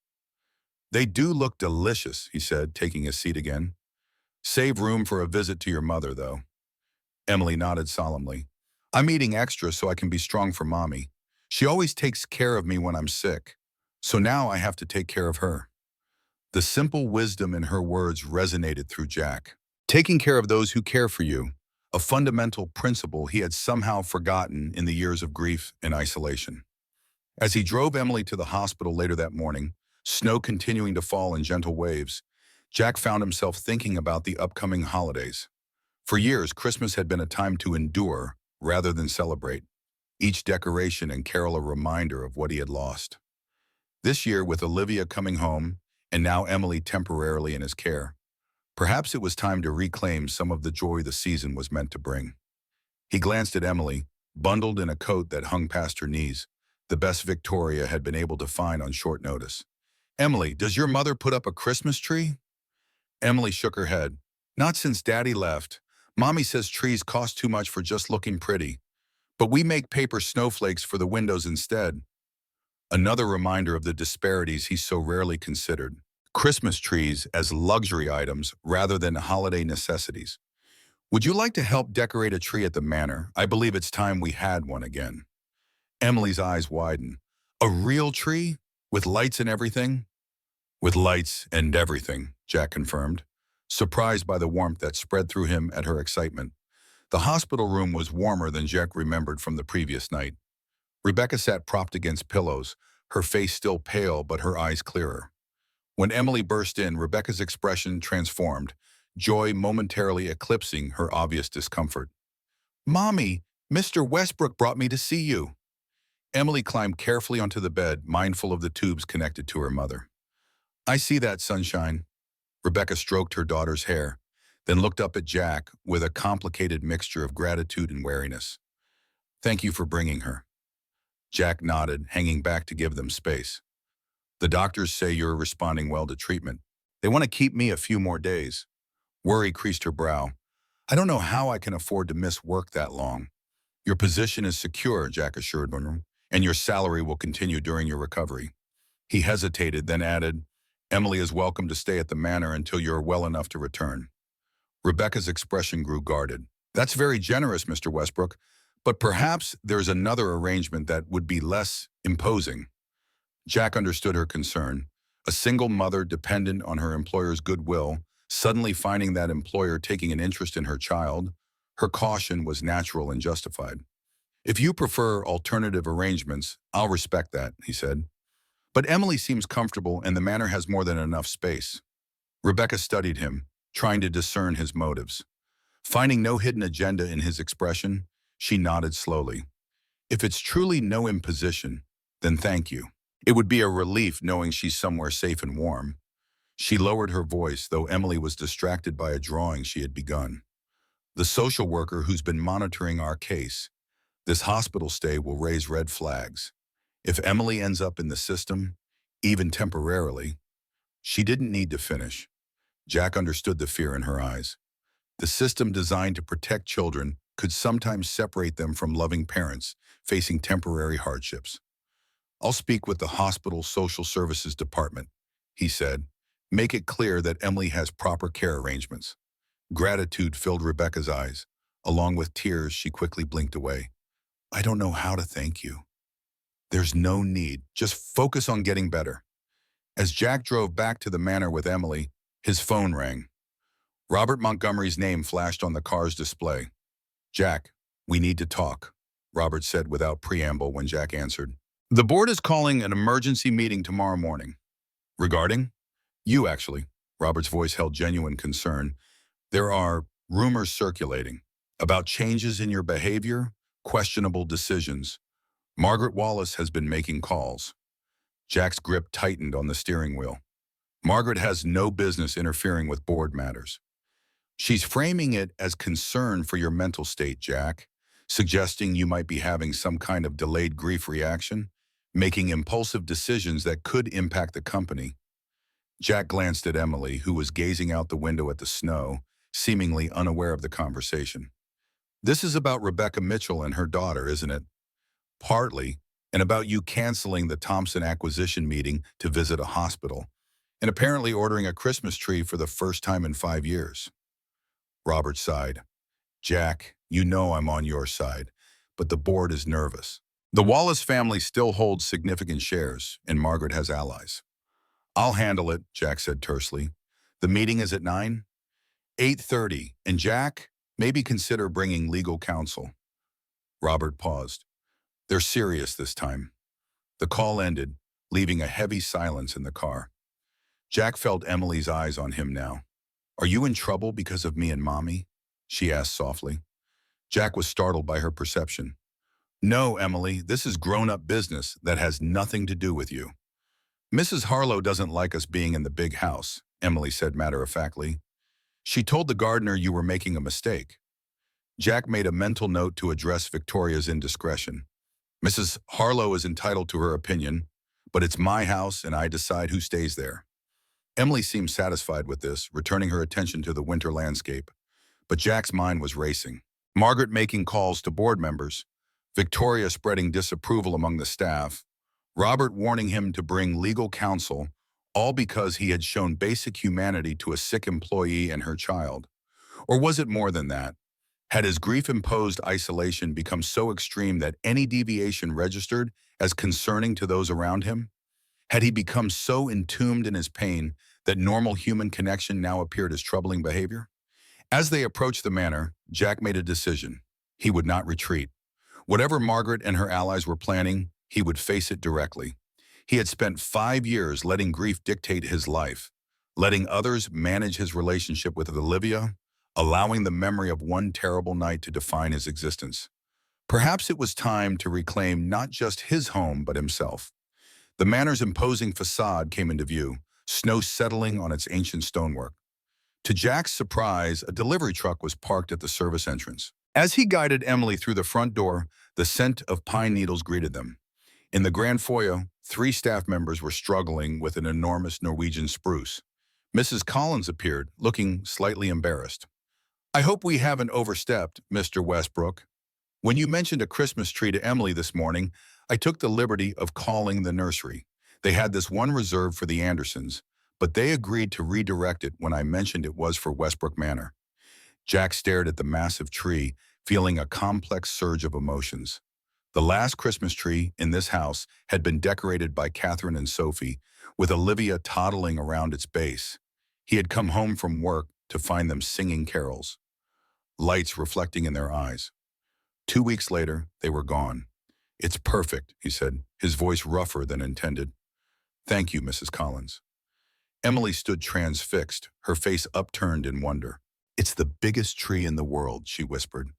They do look delicious, he said, taking his seat again. Save room for a visit to your mother, though. Emily nodded solemnly. I'm eating extra so I can be strong for Mommy. She always takes care of me when I'm sick. So now I have to take care of her. The simple wisdom in her words resonated through Jack. Taking care of those who care for you, a fundamental principle he had somehow forgotten in the years of grief and isolation. As he drove Emily to the hospital later that morning, snow continuing to fall in gentle waves, Jack found himself thinking about the upcoming holidays. For years, Christmas had been a time to endure rather than celebrate, each decoration and carol a reminder of what he had lost. This year, with Olivia coming home, and now Emily temporarily in his care, perhaps it was time to reclaim some of the joy the season was meant to bring. He glanced at Emily, bundled in a coat that hung past her knees, the best Victoria had been able to find on short notice. Emily, does your mother put up a Christmas tree? Emily shook her head. Not since Daddy left. Mommy says trees cost too much for just looking pretty. But we make paper snowflakes for the windows instead. Another reminder of the disparities he so rarely considered. Christmas trees as luxury items rather than holiday necessities. Would you like to help decorate a tree at the manor? I believe it's time we had one again. Emily's eyes widened. A real tree? With lights and everything? With lights and everything, Jack confirmed, surprised by the warmth that spread through him at her excitement. The hospital room was warmer than Jack remembered from the previous night. Rebecca sat propped against pillows, her face still pale but her eyes clearer. When Emily burst in, Rebecca's expression transformed, joy momentarily eclipsing her obvious discomfort. Mommy, Mr. Westbrook brought me to see you. Emily climbed carefully onto the bed, mindful of the tubes connected to her mother. I see that, sunshine. Rebecca stroked her daughter's hair, then looked up at Jack with a complicated mixture of gratitude and wariness. Thank you for bringing her. Jack nodded, hanging back to give them space. The doctors say you're responding well to treatment. They want to keep me a few more days. Worry creased her brow. I don't know how I can afford to miss work that long. Your position is secure, Jack assured her, and your salary will continue during your recovery. He hesitated, then added, Emily is welcome to stay at the manor until you're well enough to return. Rebecca's expression grew guarded. That's very generous, Mr. Westbrook, but perhaps there's another arrangement that would be less imposing. Jack understood her concern. A single mother dependent on her employer's goodwill, suddenly finding that employer taking an interest in her child, her caution was natural and justified. If you prefer alternative arrangements, I'll respect that, he said. But Emily seems comfortable and the manor has more than enough space. Rebecca studied him, trying to discern his motives. Finding no hidden agenda in his expression, she nodded slowly. If it's truly no imposition, then thank you. It would be a relief knowing she's somewhere safe and warm. She lowered her voice, though Emily was distracted by a drawing she had begun. The social worker who's been monitoring our case. This hospital stay will raise red flags. If Emily ends up in the system, even temporarily, she didn't need to finish. Jack understood the fear in her eyes. The system designed to protect children could sometimes separate them from loving parents facing temporary hardships. I'll speak with the hospital social services department, he said. Make it clear that Emily has proper care arrangements. Gratitude filled Rebecca's eyes. Along with tears, she quickly blinked away. I don't know how to thank you. There's no need. Just focus on getting better. As Jack drove back to the manor with Emily, His phone rang. Robert Montgomery's name flashed on the car's display. "Jack, we need to talk," Robert said without preamble when Jack answered. "The board is calling an emergency meeting tomorrow morning." "Regarding?" "You, actually." Robert's voice held genuine concern. "There are rumors circulating about changes in your behavior, questionable decisions. Margaret Wallace has been making calls." Jack's grip tightened on the steering wheel. "Margaret has no business interfering with board matters." "She's framing it as concern for your mental state, Jack, suggesting you might be having some kind of delayed grief reaction, making impulsive decisions that could impact the company." Jack glanced at Emily, who was gazing out the window at the snow, seemingly unaware of the conversation. "This is about Rebecca Mitchell and her daughter, isn't it?" "Partly, and about you canceling the Thompson acquisition meeting to visit a hospital, and apparently ordering a Christmas tree for the first time in 5 years. Robert sighed. "Jack, you know I'm on your side, but the board is nervous. The Wallace family still holds significant shares, and Margaret has allies." "I'll handle it," Jack said tersely. "The meeting is at 9? 8:30, and Jack, maybe consider bringing legal counsel." Robert paused. "They're serious this time." The call ended, leaving a heavy silence in the car. Jack felt Emily's eyes on him now. "Are you in trouble because of me and Mommy?" she asked softly. Jack was startled by her perception. "No, Emily, this is grown-up business that has nothing to do with you." "Mrs. Harlow doesn't like us being in the big house," Emily said matter-of-factly. "She told the gardener you were making a mistake." Jack made a mental note to address Victoria's indiscretion. "Mrs. Harlow is entitled to her opinion, but it's my house and I decide who stays there." Emily seemed satisfied with this, returning her attention to the winter landscape. But Jack's mind was racing. Margaret making calls to board members, Victoria spreading disapproval among the staff, Robert warning him to bring legal counsel, all because he had shown basic humanity to a sick employee and her child. Or was it more than that? Had his grief-imposed isolation become so extreme that any deviation registered as concerning to those around him? Had he become so entombed in his pain that normal human connection now appeared as troubling behavior? As they approached the manor, Jack made a decision. He would not retreat. Whatever Margaret and her allies were planning, he would face it directly. He had spent 5 years letting grief dictate his life, letting others manage his relationship with Olivia, allowing the memory of one terrible night to define his existence. Perhaps it was time to reclaim not just his home, but himself. The manor's imposing facade came into view, snow settling on its ancient stonework. To Jack's surprise, a delivery truck was parked at the service entrance. As he guided Emily through the front door, the scent of pine needles greeted them. In the grand foyer, 3 staff members were struggling with an enormous Norwegian spruce. Mrs. Collins appeared, looking slightly embarrassed. "I hope we haven't overstepped, Mr. Westbrook. When you mentioned a Christmas tree to Emily this morning, I took the liberty of calling the nursery. They had this one reserved for the Andersons, but they agreed to redirect it when I mentioned it was for Westbrook Manor." Jack stared at the massive tree, feeling a complex surge of emotions. The last Christmas tree in this house had been decorated by Catherine and Sophie, with Olivia toddling around its base. He had come home from work to find them singing carols, lights reflecting in their eyes. 2 weeks later, they were gone. "It's perfect," he said, his voice rougher than intended. "Thank you, Mrs. Collins." Emily stood transfixed, her face upturned in wonder. "It's the biggest tree in the world," she whispered.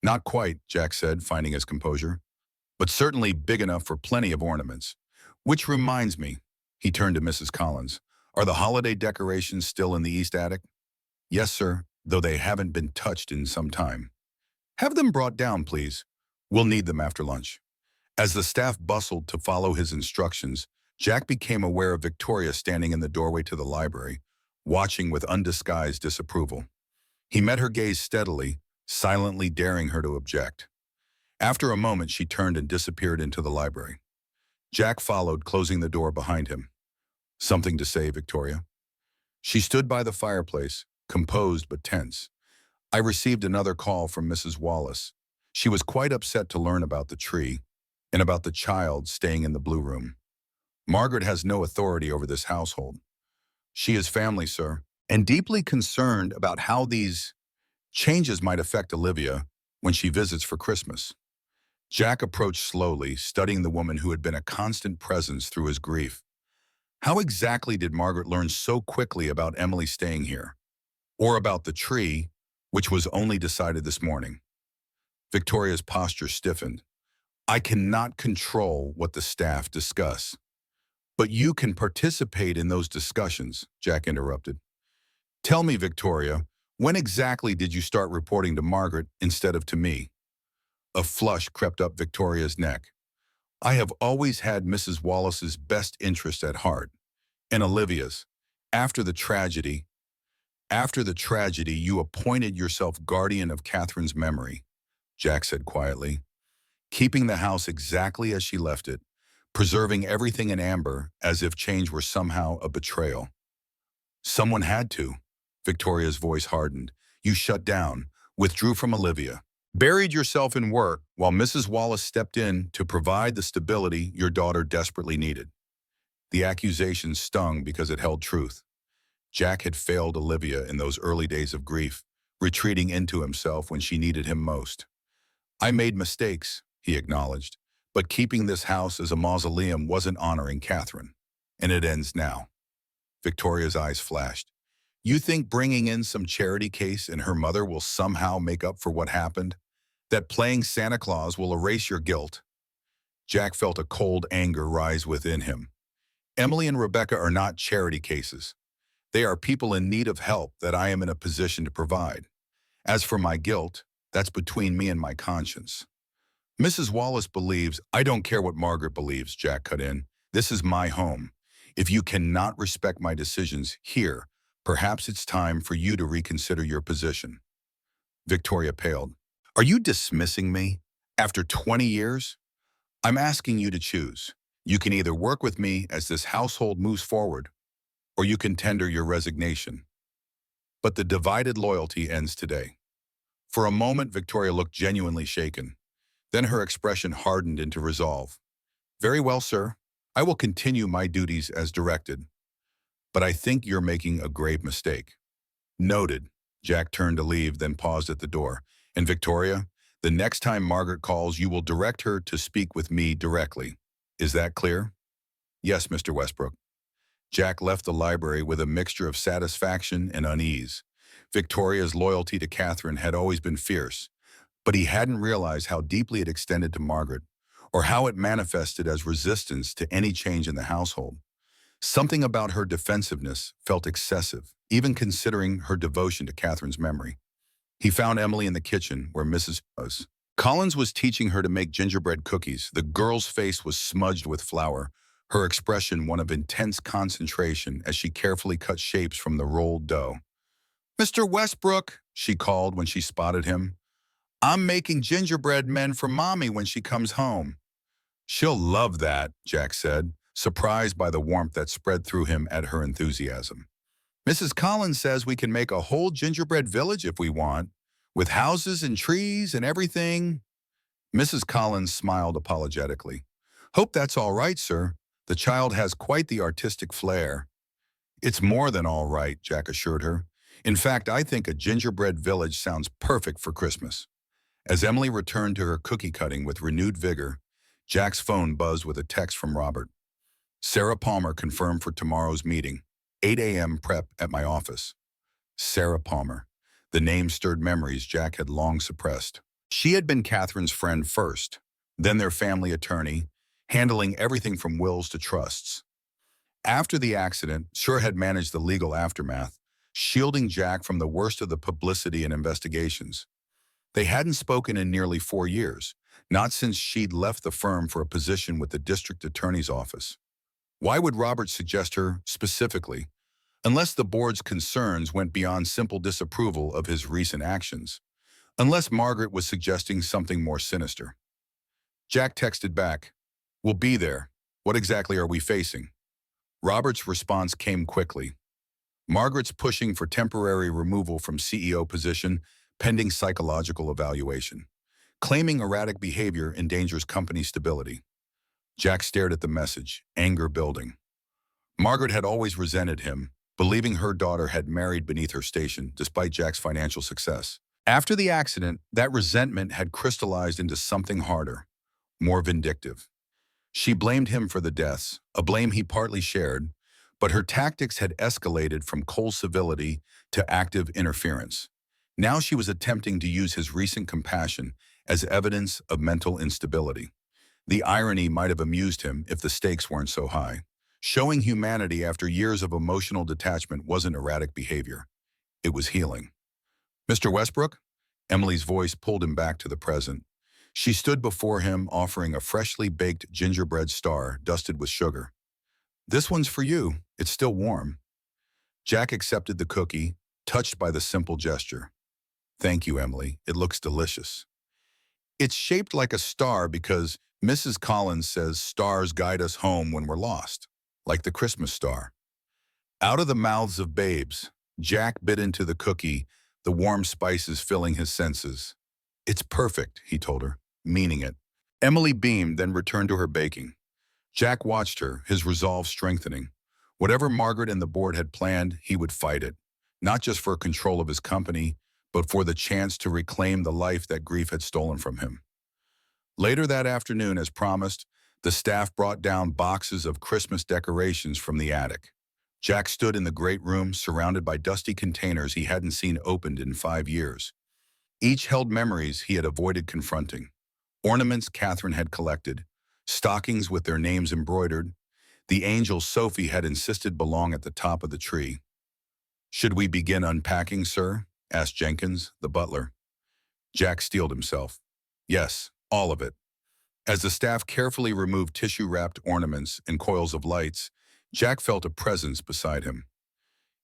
"Not quite," Jack said, finding his composure, "but certainly big enough for plenty of ornaments. Which reminds me," he turned to Mrs. Collins, "are the holiday decorations still in the east attic?" "Yes, sir, though they haven't been touched in some time." "Have them brought down, please. We'll need them after lunch." As the staff bustled to follow his instructions, Jack became aware of Victoria standing in the doorway to the library, watching with undisguised disapproval. He met her gaze steadily, silently daring her to object. After a moment, she turned and disappeared into the library. Jack followed, closing the door behind him. "Something to say, Victoria?" She stood by the fireplace, composed but tense. "I received another call from Mrs. Wallace. She was quite upset to learn about the tree and about the child staying in the blue room. Margaret has no authority over this household." "She is family, sir. and deeply concerned about how these changes might affect Olivia when she visits for Christmas. Jack approached slowly, studying the woman who had been a constant presence through his grief. How exactly did Margaret learn so quickly about Emily staying here? Or about the tree, which was only decided this morning? Victoria's posture stiffened. I cannot control what the staff discuss. But you can participate in those discussions, Jack interrupted. Tell me, Victoria, when exactly did you start reporting to Margaret instead of to me? A flush crept up Victoria's neck. I have always had Mrs. Wallace's best interest at heart, and Olivia's. After the tragedy, you appointed yourself guardian of Catherine's memory, Jack said quietly, keeping the house exactly as she left it, preserving everything in amber as if change were somehow a betrayal. Someone had to. Victoria's voice hardened. You shut down, withdrew from Olivia, buried yourself in work while Mrs. Wallace stepped in to provide the stability your daughter desperately needed. The accusation stung because it held truth. Jack had failed Olivia in those early days of grief, retreating into himself when she needed him most. I made mistakes, he acknowledged, but keeping this house as a mausoleum wasn't honoring Catherine. And it ends now. Victoria's eyes flashed. You think bringing in some charity case and her mother will somehow make up for what happened? That playing Santa Claus will erase your guilt? Jack felt a cold anger rise within him. Emily and Rebecca are not charity cases. They are people in need of help that I am in a position to provide. As for my guilt, that's between me and my conscience. Mrs. Wallace believes, I don't care what Margaret believes, Jack cut in. This is my home. If you cannot respect my decisions here, perhaps it's time for you to reconsider your position. Victoria paled. Are you dismissing me? After 20 years? I'm asking you to choose. You can either work with me as this household moves forward, or you can tender your resignation. But the divided loyalty ends today. For a moment, Victoria looked genuinely shaken. Then her expression hardened into resolve. Very well, sir. I will continue my duties as directed. But I think you're making a grave mistake. Noted. Jack turned to leave, then paused at the door. And Victoria, the next time Margaret calls, you will direct her to speak with me directly. Is that clear? Yes, Mr. Westbrook. Jack left the library with a mixture of satisfaction and unease. Victoria's loyalty to Catherine had always been fierce, but he hadn't realized how deeply it extended to Margaret, or how it manifested as resistance to any change in the household. Something about her defensiveness felt excessive, even considering her devotion to Catherine's memory. He found Emily in the kitchen, where Mrs. was. Collins was teaching her to make gingerbread cookies. The girl's face was smudged with flour, her expression one of intense concentration as she carefully cut shapes from the rolled dough. Mr. Westbrook, she called when she spotted him. I'm making gingerbread men for Mommy when she comes home. She'll love that, Jack said, surprised by the warmth that spread through him at her enthusiasm. Mrs. Collins says we can make a whole gingerbread village if we want, with houses and trees and everything. Mrs. Collins smiled apologetically. Hope that's all right, sir. The child has quite the artistic flair. It's more than all right, Jack assured her. In fact, I think a gingerbread village sounds perfect for Christmas. As Emily returned to her cookie cutting with renewed vigor, Jack's phone buzzed with a text from Robert. Sarah Palmer confirmed for tomorrow's meeting. 8 a.m. prep at my office. Sarah Palmer. The name stirred memories Jack had long suppressed. She had been Catherine's friend first, then their family attorney, handling everything from wills to trusts. After the accident, Sarah had managed the legal aftermath, shielding Jack from the worst of the publicity and investigations. They hadn't spoken in nearly 4 years, not since she'd left the firm for a position with the district attorney's office. Why would Robert suggest her specifically, unless the board's concerns went beyond simple disapproval of his recent actions? Unless Margaret was suggesting something more sinister? Jack texted back, "We'll be there. What exactly are we facing?" Robert's response came quickly. Margaret's pushing for temporary removal from CEO position pending psychological evaluation, claiming erratic behavior endangers company stability. Jack stared at the message, anger building. Margaret had always resented him, believing her daughter had married beneath her station despite Jack's financial success. After the accident, that resentment had crystallized into something harder, more vindictive. She blamed him for the deaths, a blame he partly shared, but her tactics had escalated from cold civility to active interference. Now she was attempting to use his recent compassion as evidence of mental instability. The irony might have amused him if the stakes weren't so high. Showing humanity after years of emotional detachment wasn't erratic behavior. It was healing. Mr. Westbrook? Emily's voice pulled him back to the present. She stood before him, offering a freshly baked gingerbread star dusted with sugar. This one's for you. It's still warm. Jack accepted the cookie, touched by the simple gesture. Thank you, Emily. It looks delicious. It's shaped like a star because Mrs. Collins says stars guide us home when we're lost, like the Christmas star. Out of the mouths of babes, Jack bit into the cookie, the warm spices filling his senses. It's perfect, he told her, meaning it. Emily beamed, then returned to her baking. Jack watched her, his resolve strengthening. Whatever Margaret and the board had planned, he would fight it, not just for control of his company, but for the chance to reclaim the life that grief had stolen from him. Later that afternoon, as promised, the staff brought down boxes of Christmas decorations from the attic. Jack stood in the great room, surrounded by dusty containers he hadn't seen opened in 5 years. Each held memories he had avoided confronting. Ornaments Catherine had collected, stockings with their names embroidered, the angel Sophie had insisted belong at the top of the tree. "Should we begin unpacking, sir?" asked Jenkins, the butler. Jack steeled himself. Yes, all of it. As the staff carefully removed tissue-wrapped ornaments and coils of lights, Jack felt a presence beside him.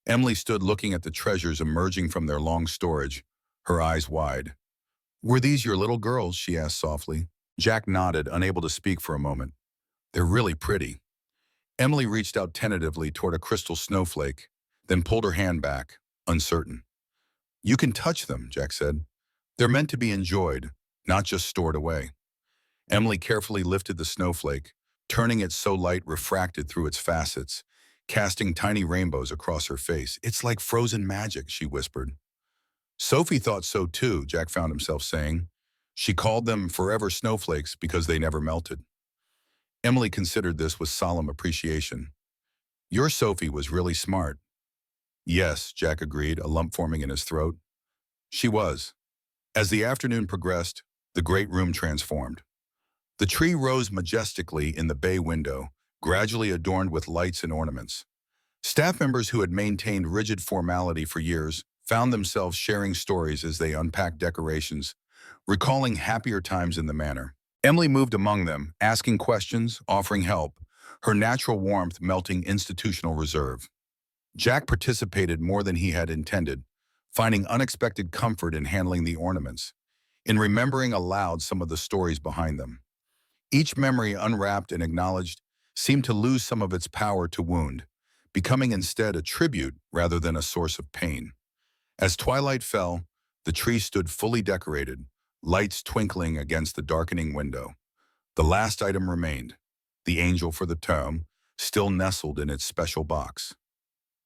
Emily stood looking at the treasures emerging from their long storage, her eyes wide. "Were these your little girls?" she asked softly. Jack nodded, unable to speak for a moment. "They're really pretty." Emily reached out tentatively toward a crystal snowflake, then pulled her hand back, uncertain. "You can touch them," Jack said. "They're meant to be enjoyed, not just stored away." Emily carefully lifted the snowflake, turning it so light refracted through its facets, casting tiny rainbows across her face. "It's like frozen magic," she whispered. Sophie thought so too, Jack found himself saying. She called them forever snowflakes because they never melted. Emily considered this with solemn appreciation. "Your Sophie was really smart." "Yes," Jack agreed, a lump forming in his throat. "She was." As the afternoon progressed, the great room transformed. The tree rose majestically in the bay window, gradually adorned with lights and ornaments. Staff members who had maintained rigid formality for years found themselves sharing stories as they unpacked decorations, recalling happier times in the manor. Emily moved among them, asking questions, offering help, her natural warmth melting institutional reserve. Jack participated more than he had intended, finding unexpected comfort in handling the ornaments, in remembering aloud some of the stories behind them. Each memory unwrapped and acknowledged seemed to lose some of its power to wound, becoming instead a tribute rather than a source of pain. As twilight fell, the tree stood fully decorated, lights twinkling against the darkening window. The last item remained, the angel for the tomb, still nestled in its special box.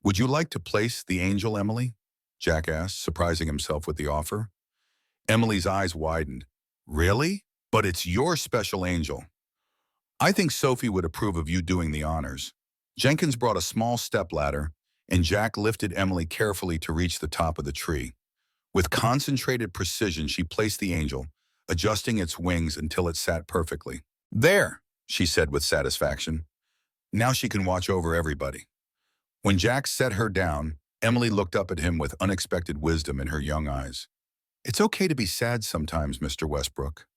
"Would you like to place the angel, Emily?" Jack asked, surprising himself with the offer. Emily's eyes widened. "Really? But it's your special angel." "I think Sophie would approve of you doing the honors." Jenkins brought a small stepladder, and Jack lifted Emily carefully to reach the top of the tree. With concentrated precision, she placed the angel, adjusting its wings until it sat perfectly. "There," she said with satisfaction. "Now she can watch over everybody." When Jack set her down, Emily looked up at him with unexpected wisdom in her young eyes. "It's okay to be sad sometimes, Mr. Westbrook.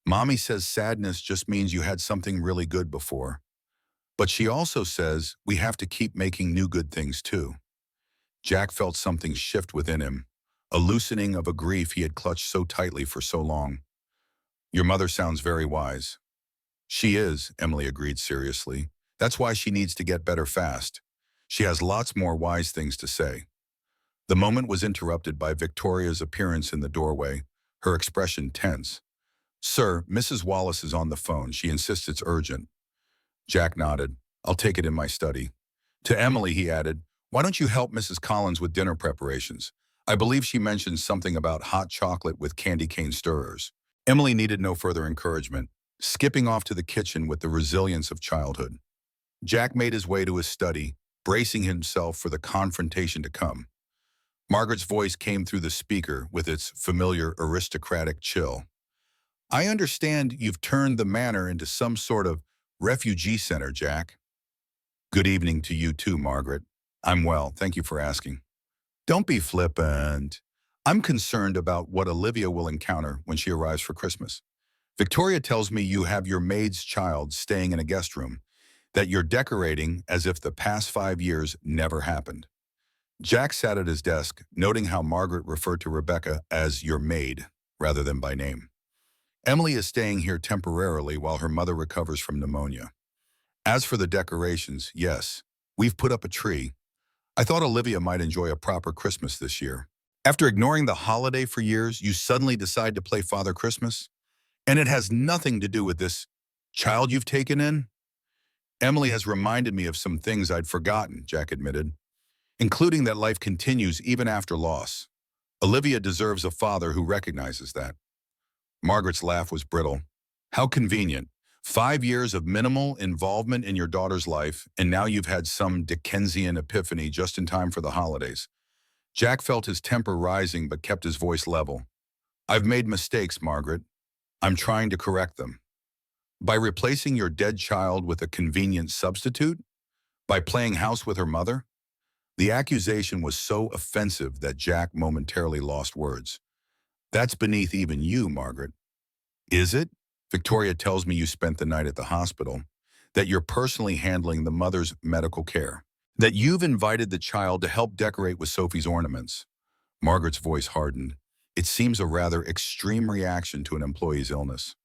Mommy says sadness just means you had something really good before. But she also says we have to keep making new good things too." Jack felt something shift within him, a loosening of a grief he had clutched so tightly for so long. "Your mother sounds very wise." "She is," Emily agreed seriously. "That's why she needs to get better fast. She has lots more wise things to say." The moment was interrupted by Victoria's appearance in the doorway, her expression tense. "Sir, Mrs. Wallace is on the phone. She insists it's urgent." Jack nodded. "I'll take it in my study." To Emily, he added, Why don't you help Mrs. Collins with dinner preparations? I believe she mentioned something about hot chocolate with candy cane stirrers. Emily needed no further encouragement, skipping off to the kitchen with the resilience of childhood. Jack made his way to his study, bracing himself for the confrontation to come. Margaret's voice came through the speaker with its familiar aristocratic chill. I understand you've turned the manor into some sort of refugee center, Jack. Good evening to you too, Margaret. I'm well, thank you for asking. Don't be flippant. I'm concerned about what Olivia will encounter when she arrives for Christmas. Victoria tells me you have your maid's child staying in a guest room, that you're decorating as if the past 5 years never happened. Jack sat at his desk, noting how Margaret referred to Rebecca as your maid, rather than by name. Emily is staying here temporarily while her mother recovers from pneumonia. As for the decorations, yes, we've put up a tree. I thought Olivia might enjoy a proper Christmas this year. After ignoring the holiday for years, you suddenly decide to play Father Christmas? And it has nothing to do with this child you've taken in? Emily has reminded me of some things I'd forgotten, Jack admitted, including that life continues even after loss. Olivia deserves a father who recognizes that. Margaret's laugh was brittle. How convenient. 5 years of minimal involvement in your daughter's life, and now you've had some Dickensian epiphany just in time for the holidays. Jack felt his temper rising but kept his voice level. I've made mistakes, Margaret. I'm trying to correct them. By replacing your dead child with a convenient substitute? By playing house with her mother? The accusation was so offensive that Jack momentarily lost words. That's beneath even you, Margaret. Is it? Victoria tells me you spent the night at the hospital, that you're personally handling the mother's medical care, that you've invited the child to help decorate with Sophie's ornaments. Margaret's voice hardened. It seems a rather extreme reaction to an employee's illness.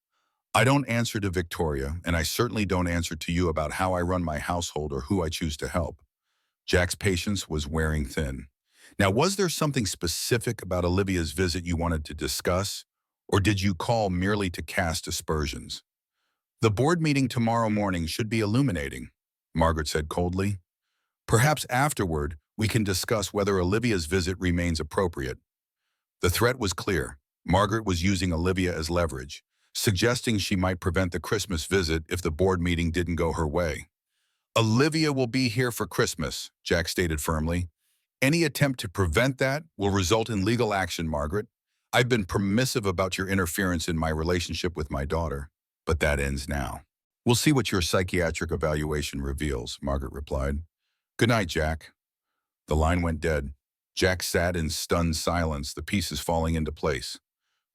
I don't answer to Victoria, and I certainly don't answer to you about how I run my household or who I choose to help. Jack's patience was wearing thin. Now, was there something specific about Olivia's visit you wanted to discuss, or did you call merely to cast aspersions? The board meeting tomorrow morning should be illuminating, Margaret said coldly. Perhaps afterward, we can discuss whether Olivia's visit remains appropriate. The threat was clear. Margaret was using Olivia as leverage, suggesting she might prevent the Christmas visit if the board meeting didn't go her way. Olivia will be here for Christmas, Jack stated firmly. Any attempt to prevent that will result in legal action, Margaret. I've been permissive about your interference in my relationship with my daughter, but that ends now. We'll see what your psychiatric evaluation reveals, Margaret replied. Good night, Jack. The line went dead. Jack sat in stunned silence, the pieces falling into place.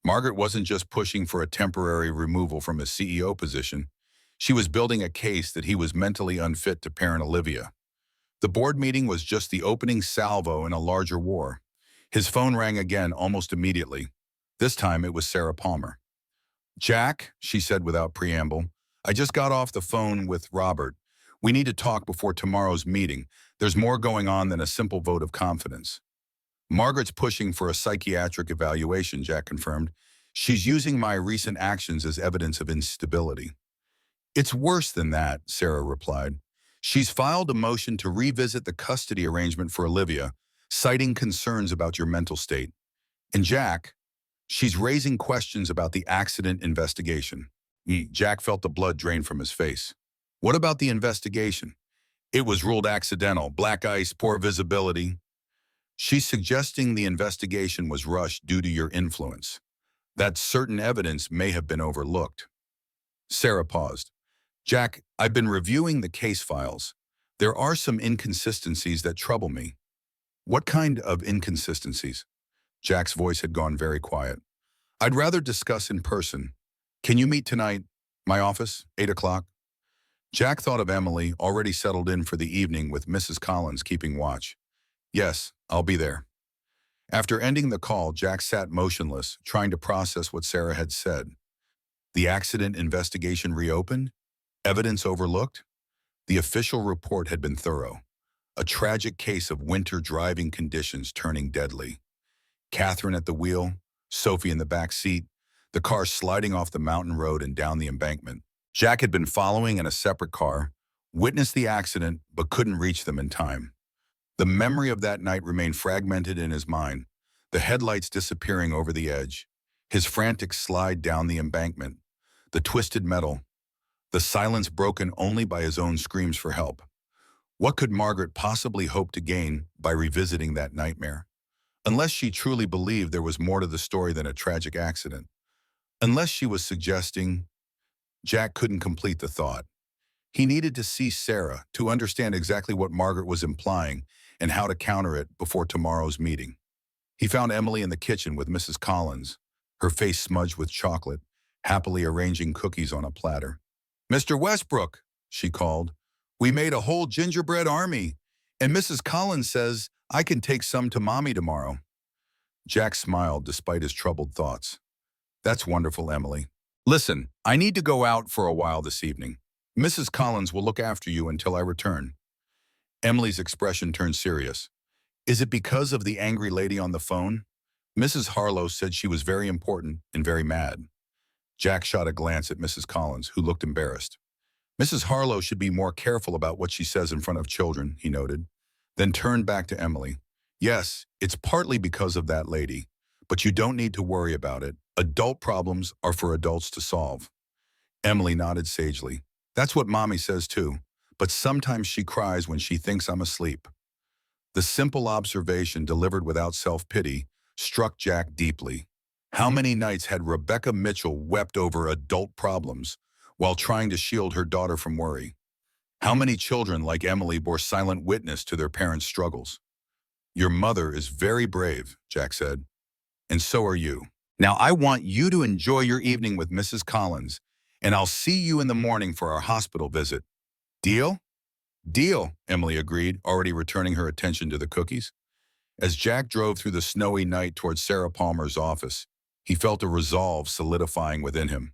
Margaret wasn't just pushing for a temporary removal from his CEO position. She was building a case that he was mentally unfit to parent Olivia. The board meeting was just the opening salvo in a larger war. His phone rang again almost immediately. This time it was Sarah Palmer. Jack, she said without preamble, I just got off the phone with Robert. We need to talk before tomorrow's meeting. There's more going on than a simple vote of confidence. Margaret's pushing for a psychiatric evaluation, Jack confirmed. She's using my recent actions as evidence of instability. It's worse than that, Sarah replied. She's filed a motion to revisit the custody arrangement for Olivia, citing concerns about your mental state. And Jack, she's raising questions about the accident investigation. Jack felt the blood drain from his face. What about the investigation? It was ruled accidental, black ice, poor visibility. She's suggesting the investigation was rushed due to your influence, that certain evidence may have been overlooked. Sarah paused. Jack, I've been reviewing the case files. There are some inconsistencies that trouble me. What kind of inconsistencies? Jack's voice had gone very quiet. I'd rather discuss in person. Can you meet tonight? My office, 8 o'clock. Jack thought of Emily, already settled in for the evening with Mrs. Collins keeping watch. Yes, I'll be there. After ending the call, Jack sat motionless, trying to process what Sarah had said. The accident investigation reopened? Evidence overlooked? The official report had been thorough. A tragic case of winter driving conditions turning deadly. Catherine at the wheel, Sophie in the back seat, the car sliding off the mountain road and down the embankment. Jack had been following in a separate car, witnessed the accident, but couldn't reach them in time. The memory of that night remained fragmented in his mind, the headlights disappearing over the edge, his frantic slide down the embankment, the twisted metal, the silence broken only by his own screams for help. What could Margaret possibly hope to gain by revisiting that nightmare? Unless she truly believed there was more to the story than a tragic accident. Unless she was suggesting. Jack couldn't complete the thought. He needed to see Sarah to understand exactly what Margaret was implying and how to counter it before tomorrow's meeting. He found Emily in the kitchen with Mrs. Collins, her face smudged with chocolate, happily arranging cookies on a platter. "Mr. Westbrook," she called, "we made a whole gingerbread army, and Mrs. Collins says I can take some to Mommy tomorrow." Jack smiled despite his troubled thoughts. "That's wonderful, Emily. Listen, I need to go out for a while this evening. Mrs. Collins will look after you until I return." Emily's expression turned serious. "Is it because of the angry lady on the phone? Mrs. Harlow said she was very important and very mad." Jack shot a glance at Mrs. Collins, who looked embarrassed. "Mrs. Harlow should be more careful about what she says in front of children," he noted, then turned back to Emily. "Yes, it's partly because of that lady, but you don't need to worry about it. Adult problems are for adults to solve." Emily nodded sagely. "That's what Mommy says too, but sometimes she cries when she thinks I'm asleep." The simple observation, delivered without self-pity, struck Jack deeply. How many nights had Rebecca Mitchell wept over adult problems while trying to shield her daughter from worry? How many children like Emily bore silent witness to their parents' struggles? "Your mother is very brave," Jack said, "and so are you. Now I want you to enjoy your evening with Mrs. Collins, and I'll see you in the morning for our hospital visit. Deal?" "Deal," Emily agreed, already returning her attention to the cookies. As Jack drove through the snowy night towards Sarah Palmer's office, he felt a resolve solidifying within him.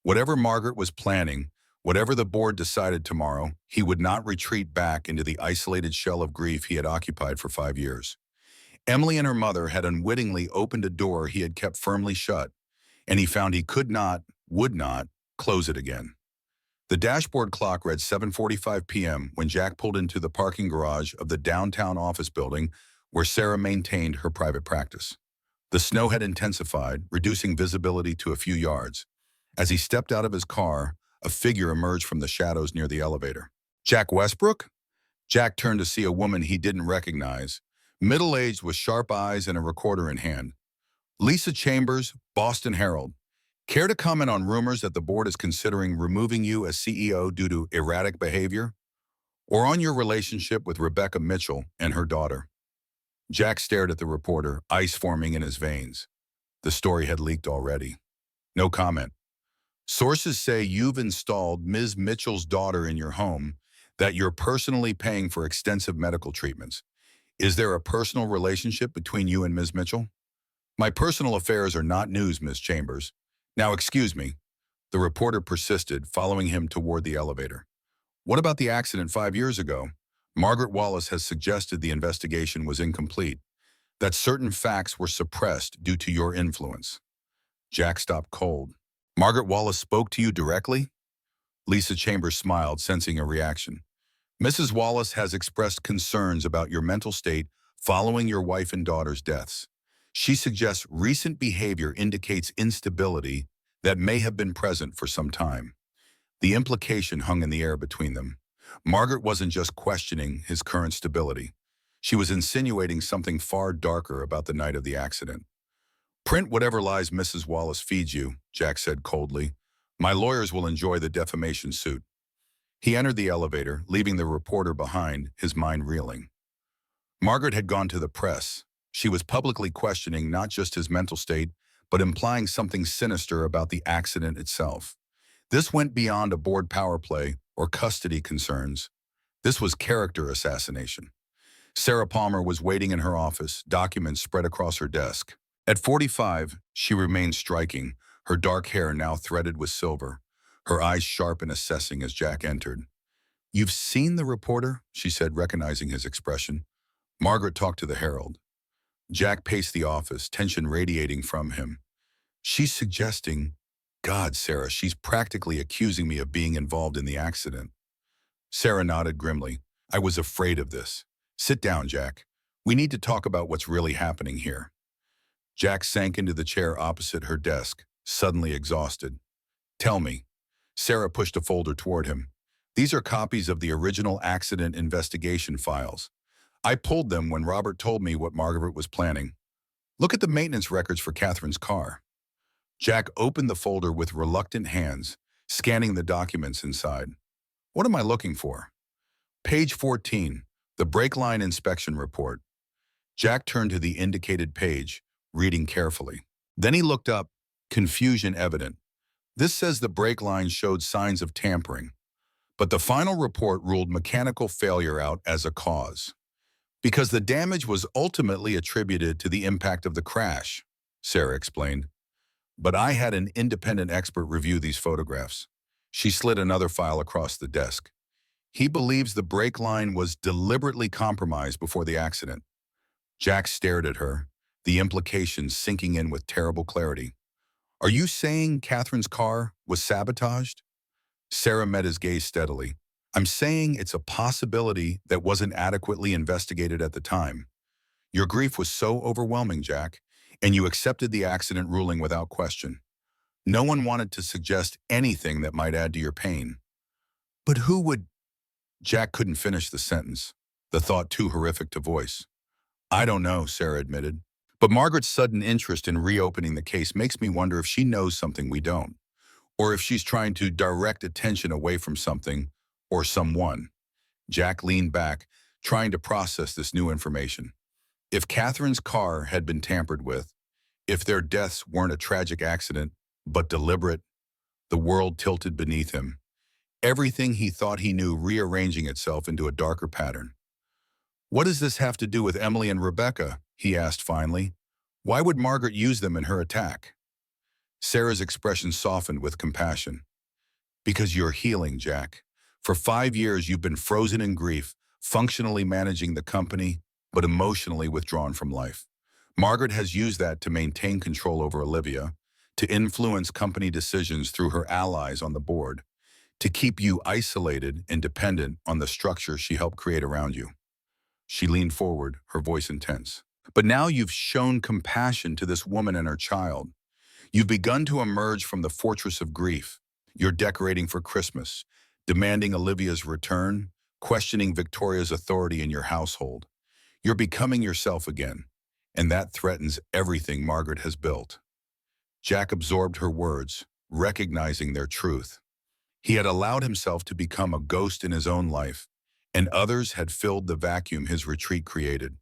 Whatever Margaret was planning, whatever the board decided tomorrow, he would not retreat back into the isolated shell of grief he had occupied for 5 years. Emily and her mother had unwittingly opened a door he had kept firmly shut, and he found he could not, would not, close it again. The dashboard clock read 7:45 p.m. when Jack pulled into the parking garage of the downtown office building where Sarah maintained her private practice. The snow had intensified, reducing visibility to a few yards. As he stepped out of his car, a figure emerged from the shadows near the elevator. "Jack Westbrook?" Jack turned to see a woman he didn't recognize, middle-aged with sharp eyes and a recorder in hand. "Lisa Chambers, Boston Herald. Care to comment on rumors that the board is considering removing you as CEO due to erratic behavior? Or on your relationship with Rebecca Mitchell and her daughter?" Jack stared at the reporter, ice forming in his veins. The story had leaked already. "No comment. Sources say you've installed Ms. Mitchell's daughter in your home, that you're personally paying for extensive medical treatments. Is there a personal relationship between you and Ms. Mitchell?" "My personal affairs are not news, Ms. Chambers. Now, excuse me." The reporter persisted, following him toward the elevator. "What about the accident 5 years ago? Margaret Wallace has suggested the investigation was incomplete, that certain facts were suppressed due to your influence." Jack stopped cold. "Margaret Wallace spoke to you directly?" Lisa Chambers smiled, sensing a reaction. "Mrs. Wallace has expressed concerns about your mental state following your wife and daughter's deaths. She suggests recent behavior indicates instability that may have been present for some time." The implication hung in the air between them. Margaret wasn't just questioning his current stability. She was insinuating something far darker about the night of the accident. "Print whatever lies Mrs. Wallace feeds you," Jack said coldly. "My lawyers will enjoy the defamation suit." He entered the elevator, leaving the reporter behind, his mind reeling. Margaret had gone to the press. She was publicly questioning not just his mental state, but implying something sinister about the accident itself. This went beyond a board power play or custody concerns. This was character assassination. Sarah Palmer was waiting in her office, documents spread across her desk. At 45, she remained striking, her dark hair now threaded with silver, her eyes sharp and assessing as Jack entered. "You've seen the reporter?" she said, recognizing his expression. Margaret talked to the Herald. Jack paced the office, tension radiating from him. "She's suggesting, God, Sarah, she's practically accusing me of being involved in the accident." Sarah nodded grimly. "I was afraid of this. Sit down, Jack. We need to talk about what's really happening here. Jack sank into the chair opposite her desk, suddenly exhausted. Tell me. Sarah pushed a folder toward him. These are copies of the original accident investigation files. I pulled them when Robert told me what Margaret was planning. Look at the maintenance records for Catherine's car. Jack opened the folder with reluctant hands, scanning the documents inside. What am I looking for? Page 14, the brake line inspection report. Jack turned to the indicated page, reading carefully. Then he looked up, confusion evident. This says the brake line showed signs of tampering, but the final report ruled mechanical failure out as a cause. Because the damage was ultimately attributed to the impact of the crash, Sarah explained. But I had an independent expert review these photographs. She slid another file across the desk. He believes the brake line was deliberately compromised before the accident. Jack stared at her, the implications sinking in with terrible clarity. Are you saying Catherine's car was sabotaged? Sarah met his gaze steadily. I'm saying it's a possibility that wasn't adequately investigated at the time. Your grief was so overwhelming, Jack, and you accepted the accident ruling without question. No one wanted to suggest anything that might add to your pain. But who would? Jack couldn't finish the sentence, the thought too horrific to voice. I don't know, Sarah admitted. But Margaret's sudden interest in reopening the case makes me wonder if she knows something we don't, or if she's trying to direct attention away from something or someone. Jack leaned back, trying to process this new information. If Catherine's car had been tampered with, if their deaths weren't a tragic accident, but deliberate, the world tilted beneath him. Everything he thought he knew rearranging itself into a darker pattern. What does this have to do with Emily and Rebecca? He asked finally. Why would Margaret use them in her attack? Sarah's expression softened with compassion. Because you're healing, Jack. For 5 years, you've been frozen in grief, functionally managing the company, but emotionally withdrawn from life. Margaret has used that to maintain control over Olivia, to influence company decisions through her allies on the board, to keep you isolated and dependent on the structure she helped create around you. She leaned forward, her voice intense. But now you've shown compassion to this woman and her child. You've begun to emerge from the fortress of grief. You're decorating for Christmas, demanding Olivia's return, questioning Victoria's authority in your household. You're becoming yourself again, and that threatens everything Margaret has built. Jack absorbed her words, recognizing their truth. He had allowed himself to become a ghost in his own life, and others had filled the vacuum his retreat created.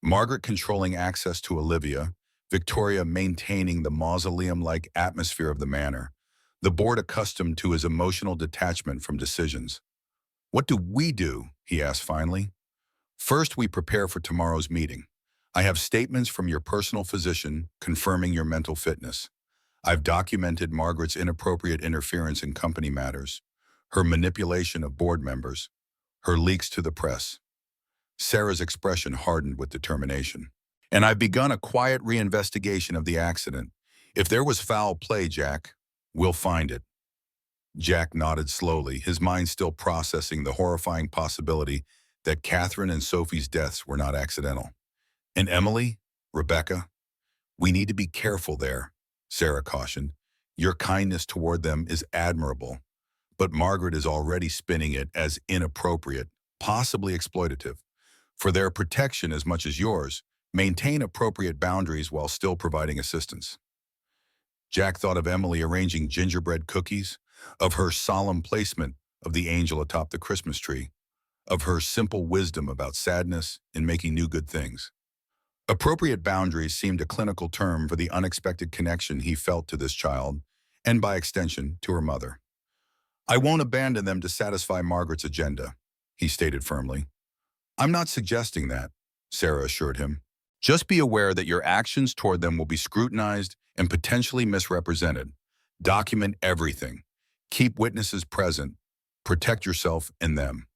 Margaret controlling access to Olivia, Victoria maintaining the mausoleum-like atmosphere of the manor, the board accustomed to his emotional detachment from decisions. What do we do? He asked finally. First, we prepare for tomorrow's meeting. I have statements from your personal physician confirming your mental fitness. I've documented Margaret's inappropriate interference in company matters, her manipulation of board members, her leaks to the press. Sarah's expression hardened with determination. And I've begun a quiet reinvestigation of the accident. If there was foul play, Jack, we'll find it. Jack nodded slowly, his mind still processing the horrifying possibility that Catherine and Sophie's deaths were not accidental. And Emily, Rebecca, we need to be careful there, Sarah cautioned. Your kindness toward them is admirable, but Margaret is already spinning it as inappropriate, possibly exploitative. For their protection as much as yours, maintain appropriate boundaries while still providing assistance. Jack thought of Emily arranging gingerbread cookies, of her solemn placement of the angel atop the Christmas tree, of her simple wisdom about sadness in making new good things. Appropriate boundaries seemed a clinical term for the unexpected connection he felt to this child, and by extension, to her mother. I won't abandon them to satisfy Margaret's agenda, he stated firmly. I'm not suggesting that, Sarah assured him. Just be aware that your actions toward them will be scrutinized and potentially misrepresented. Document everything. Keep witnesses present. Protect yourself and them.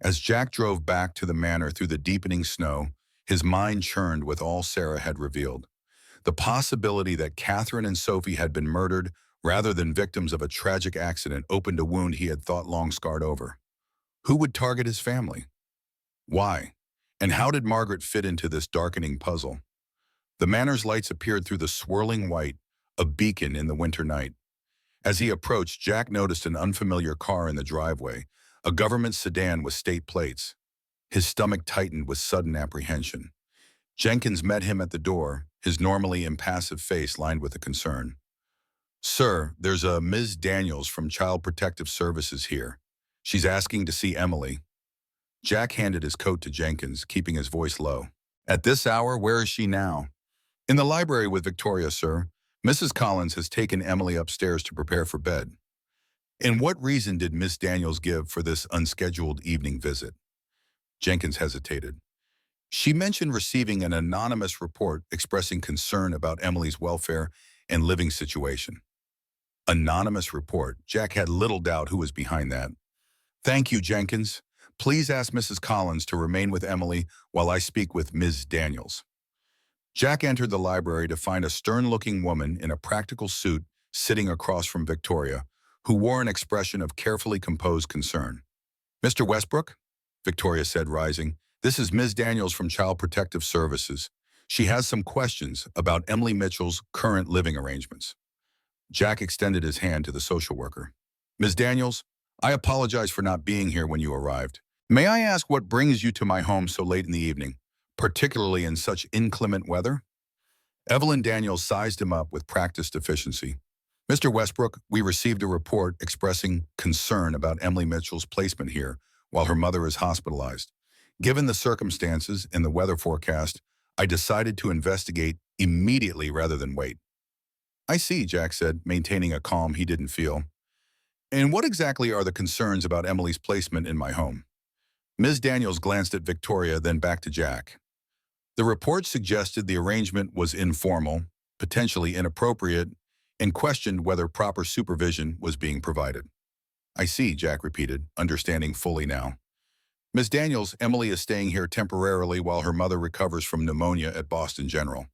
As Jack drove back to the manor through the deepening snow, his mind churned with all Sarah had revealed. The possibility that Catherine and Sophie had been murdered rather than victims of a tragic accident opened a wound he had thought long scarred over. Who would target his family? Why? And how did Margaret fit into this darkening puzzle? The manor's lights appeared through the swirling white, a beacon in the winter night. As he approached, Jack noticed an unfamiliar car in the driveway, a government sedan with state plates. His stomach tightened with sudden apprehension. Jenkins met him at the door, his normally impassive face lined with a concern. "Sir, there's a Ms. Daniels from Child Protective Services here. She's asking to see Emily." Jack handed his coat to Jenkins, keeping his voice low. "At this hour, where is she now?" "In the library with Victoria, sir. Mrs. Collins has taken Emily upstairs to prepare for bed." "And what reason did Miss Daniels give for this unscheduled evening visit?" Jenkins hesitated. "She mentioned receiving an anonymous report expressing concern about Emily's welfare and living situation." Anonymous report. Jack had little doubt who was behind that. "Thank you, Jenkins. Please ask Mrs. Collins to remain with Emily while I speak with Ms. Daniels." Jack entered the library to find a stern-looking woman in a practical suit sitting across from Victoria, who wore an expression of carefully composed concern. "Mr. Westbrook," Victoria said, rising, "this is Ms. Daniels from Child Protective Services. She has some questions about Emily Mitchell's current living arrangements." Jack extended his hand to the social worker. "Ms. Daniels, I apologize for not being here when you arrived. May I ask what brings you to my home so late in the evening, particularly in such inclement weather?" Evelyn Daniels sized him up with practiced efficiency. "Mr. Westbrook, we received a report expressing concern about Emily Mitchell's placement here while her mother is hospitalized. Given the circumstances and the weather forecast, I decided to investigate immediately rather than wait." "I see," Jack said, maintaining a calm he didn't feel. "And what exactly are the concerns about Emily's placement in my home?" Ms. Daniels glanced at Victoria, then back to Jack. "The report suggested the arrangement was informal, potentially inappropriate, and questioned whether proper supervision was being provided." "I see," Jack repeated, understanding fully now. "Ms. Daniels, Emily is staying here temporarily while her mother recovers from pneumonia at Boston General.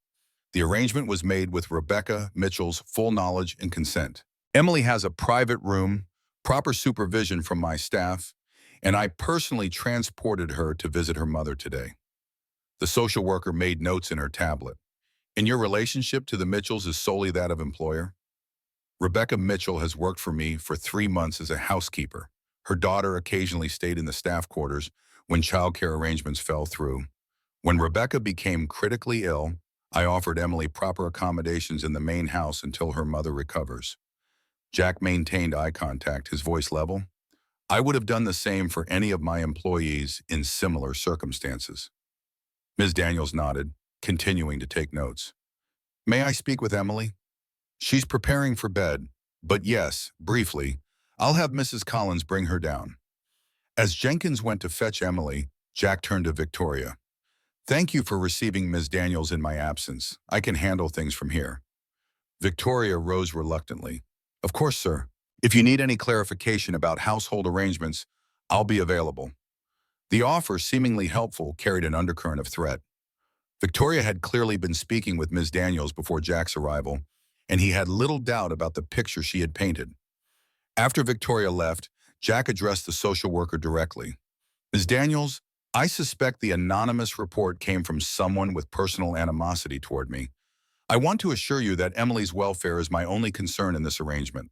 The arrangement was made with Rebecca Mitchell's full knowledge and consent. Emily has a private room, proper supervision from my staff, and I personally transported her to visit her mother today." The social worker made notes in her tablet. "And your relationship to the Mitchells is solely that of employer?" "Rebecca Mitchell has worked for me for 3 months as a housekeeper. Her daughter occasionally stayed in the staff quarters when childcare arrangements fell through. When Rebecca became critically ill, I offered Emily proper accommodations in the main house until her mother recovers." Jack maintained eye contact, his voice level. "I would have done the same for any of my employees in similar circumstances." Ms. Daniels nodded, continuing to take notes. "May I speak with Emily?" "She's preparing for bed, but yes, briefly, I'll have Mrs. Collins bring her down." As Jenkins went to fetch Emily, Jack turned to Victoria. "Thank you for receiving Ms. Daniels in my absence. I can handle things from here." Victoria rose reluctantly. "Of course, sir. If you need any clarification about household arrangements, I'll be available." The offer, seemingly helpful, carried an undercurrent of threat. Victoria had clearly been speaking with Ms. Daniels before Jack's arrival, and he had little doubt about the picture she had painted. After Victoria left, Jack addressed the social worker directly. "Ms. Daniels, I suspect the anonymous report came from someone with personal animosity toward me. I want to assure you that Emily's welfare is my only concern in this arrangement."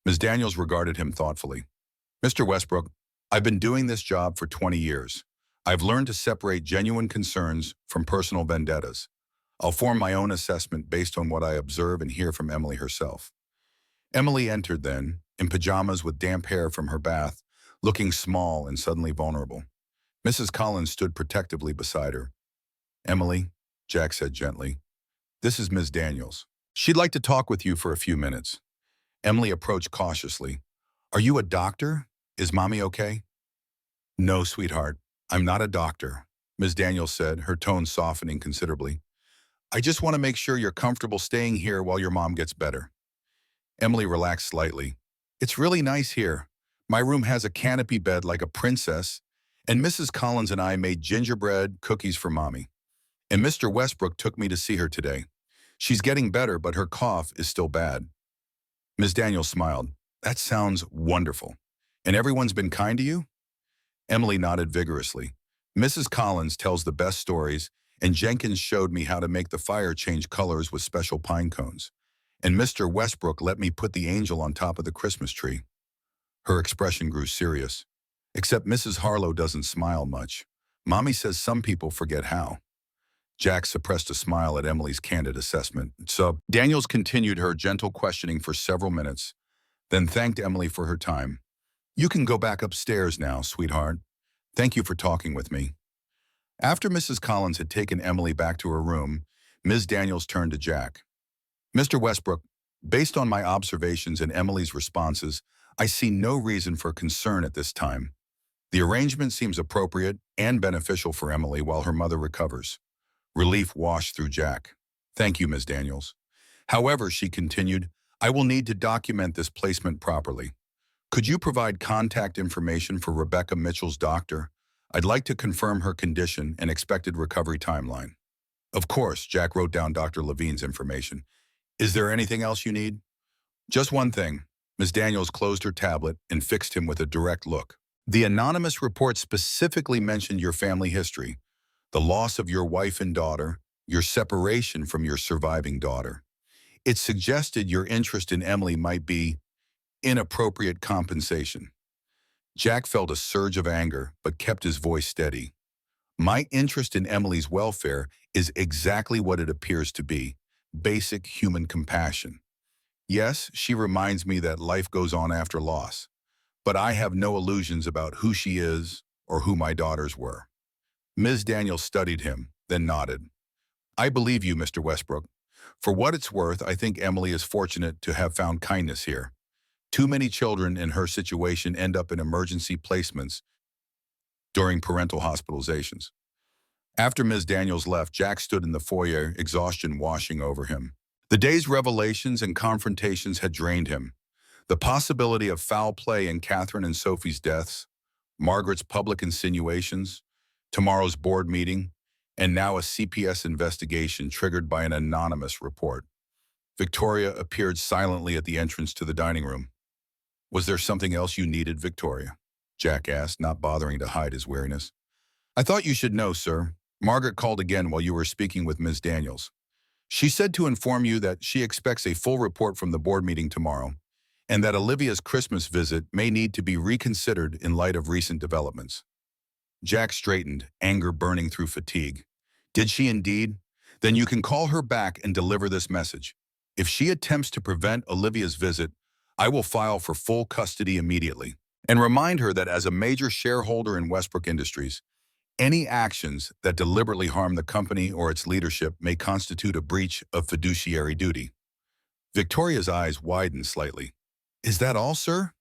Ms. Daniels regarded him thoughtfully. "Mr. Westbrook, I've been doing this job for 20 years. I've learned to separate genuine concerns from personal vendettas. I'll form my own assessment based on what I observe and hear from Emily herself." Emily entered then, in pajamas with damp hair from her bath, looking small and suddenly vulnerable. Mrs. Collins stood protectively beside her. "Emily," Jack said gently, "this is Ms. Daniels. She'd like to talk with you for a few minutes." Emily approached cautiously. "Are you a doctor? Is Mommy okay?" "No, sweetheart, I'm not a doctor," Ms. Daniels said, her tone softening considerably. "I just want to make sure you're comfortable staying here while your mom gets better." Emily relaxed slightly. "It's really nice here. My room has a canopy bed like a princess, and Mrs. Collins and I made gingerbread cookies for Mommy. And Mr. Westbrook took me to see her today. She's getting better, but her cough is still bad." Ms. Daniels smiled. "That sounds wonderful. And everyone's been kind to you?" Emily nodded vigorously. Mrs. Collins tells the best stories, and Jenkins showed me how to make the fire change colors with special pine cones. And Mr. Westbrook let me put the angel on top of the Christmas tree. Her expression grew serious. Except Mrs. Harlow doesn't smile much. Mommy says some people forget how. Jack suppressed a smile at Emily's candid assessment. So Daniels continued her gentle questioning for several minutes, then thanked Emily for her time. You can go back upstairs now, sweetheart. Thank you for talking with me. After Mrs. Collins had taken Emily back to her room, Ms. Daniels turned to Jack. Mr. Westbrook, based on my observations and Emily's responses, I see no reason for concern at this time. The arrangement seems appropriate and beneficial for Emily while her mother recovers. Relief washed through Jack. Thank you, Ms. Daniels. However, she continued, I will need to document this placement properly. Could you provide contact information for Rebecca Mitchell's doctor? I'd like to confirm her condition and expected recovery timeline. Of course, Jack wrote down Dr. Levine's information. Is there anything else you need? Just one thing. Ms. Daniels closed her tablet and fixed him with a direct look. The anonymous report specifically mentioned your family history, the loss of your wife and daughter, your separation from your surviving daughter. It suggested your interest in Emily might be inappropriate compensation. Jack felt a surge of anger, but kept his voice steady. My interest in Emily's welfare is exactly what it appears to be, basic human compassion. Yes, she reminds me that life goes on after loss, but I have no illusions about who she is or who my daughters were. Ms. Daniels studied him, then nodded. I believe you, Mr. Westbrook. For what it's worth, I think Emily is fortunate to have found kindness here. Too many children in her situation end up in emergency placements during parental hospitalizations. After Ms. Daniels left, Jack stood in the foyer, exhaustion washing over him. The day's revelations and confrontations had drained him. The possibility of foul play in Catherine and Sophie's deaths, Margaret's public insinuations, tomorrow's board meeting, and now a CPS investigation triggered by an anonymous report. Victoria appeared silently at the entrance to the dining room. Was there something else you needed, Victoria? Jack asked, not bothering to hide his weariness. I thought you should know, sir. Margaret called again while you were speaking with Ms. Daniels. She said to inform you that she expects a full report from the board meeting tomorrow, and that Olivia's Christmas visit may need to be reconsidered in light of recent developments. Jack straightened, anger burning through fatigue. Did she indeed? Then you can call her back and deliver this message. If she attempts to prevent Olivia's visit, I will file for full custody immediately. And remind her that as a major shareholder in Westbrook Industries, any actions that deliberately harm the company or its leadership may constitute a breach of fiduciary duty. Victoria's eyes widened slightly. Is that all, sir?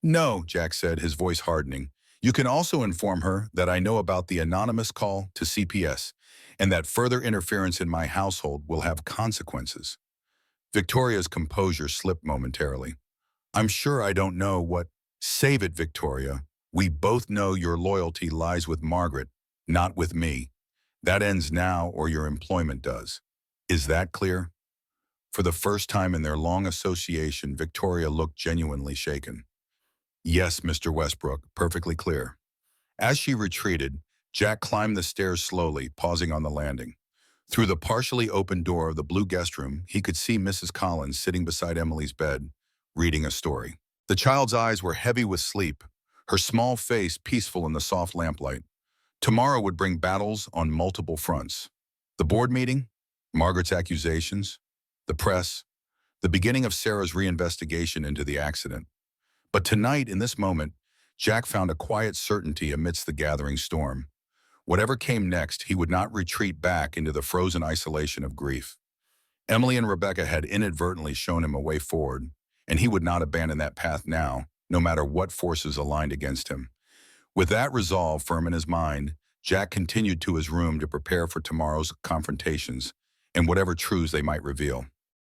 No, Jack said, his voice hardening. You can also inform her that I know about the anonymous call to CPS and that further interference in my household will have consequences. Victoria's composure slipped momentarily. I'm sure I don't know what. Save it, Victoria. We both know your loyalty lies with Margaret, not with me. That ends now or your employment does. Is that clear? For the first time in their long association, Victoria looked genuinely shaken. Yes, Mr. Westbrook, perfectly clear. As she retreated, Jack climbed the stairs slowly, pausing on the landing. Through the partially open door of the blue guest room, he could see Mrs. Collins sitting beside Emily's bed, reading a story. The child's eyes were heavy with sleep, her small face peaceful in the soft lamplight. Tomorrow would bring battles on multiple fronts. The board meeting, Margaret's accusations, the press, the beginning of Sarah's reinvestigation into the accident. But tonight, in this moment, Jack found a quiet certainty amidst the gathering storm. Whatever came next, he would not retreat back into the frozen isolation of grief. Emily and Rebecca had inadvertently shown him a way forward, and he would not abandon that path now, no matter what forces aligned against him. With that resolve firm in his mind, Jack continued to his room to prepare for tomorrow's confrontations and whatever truths they might reveal.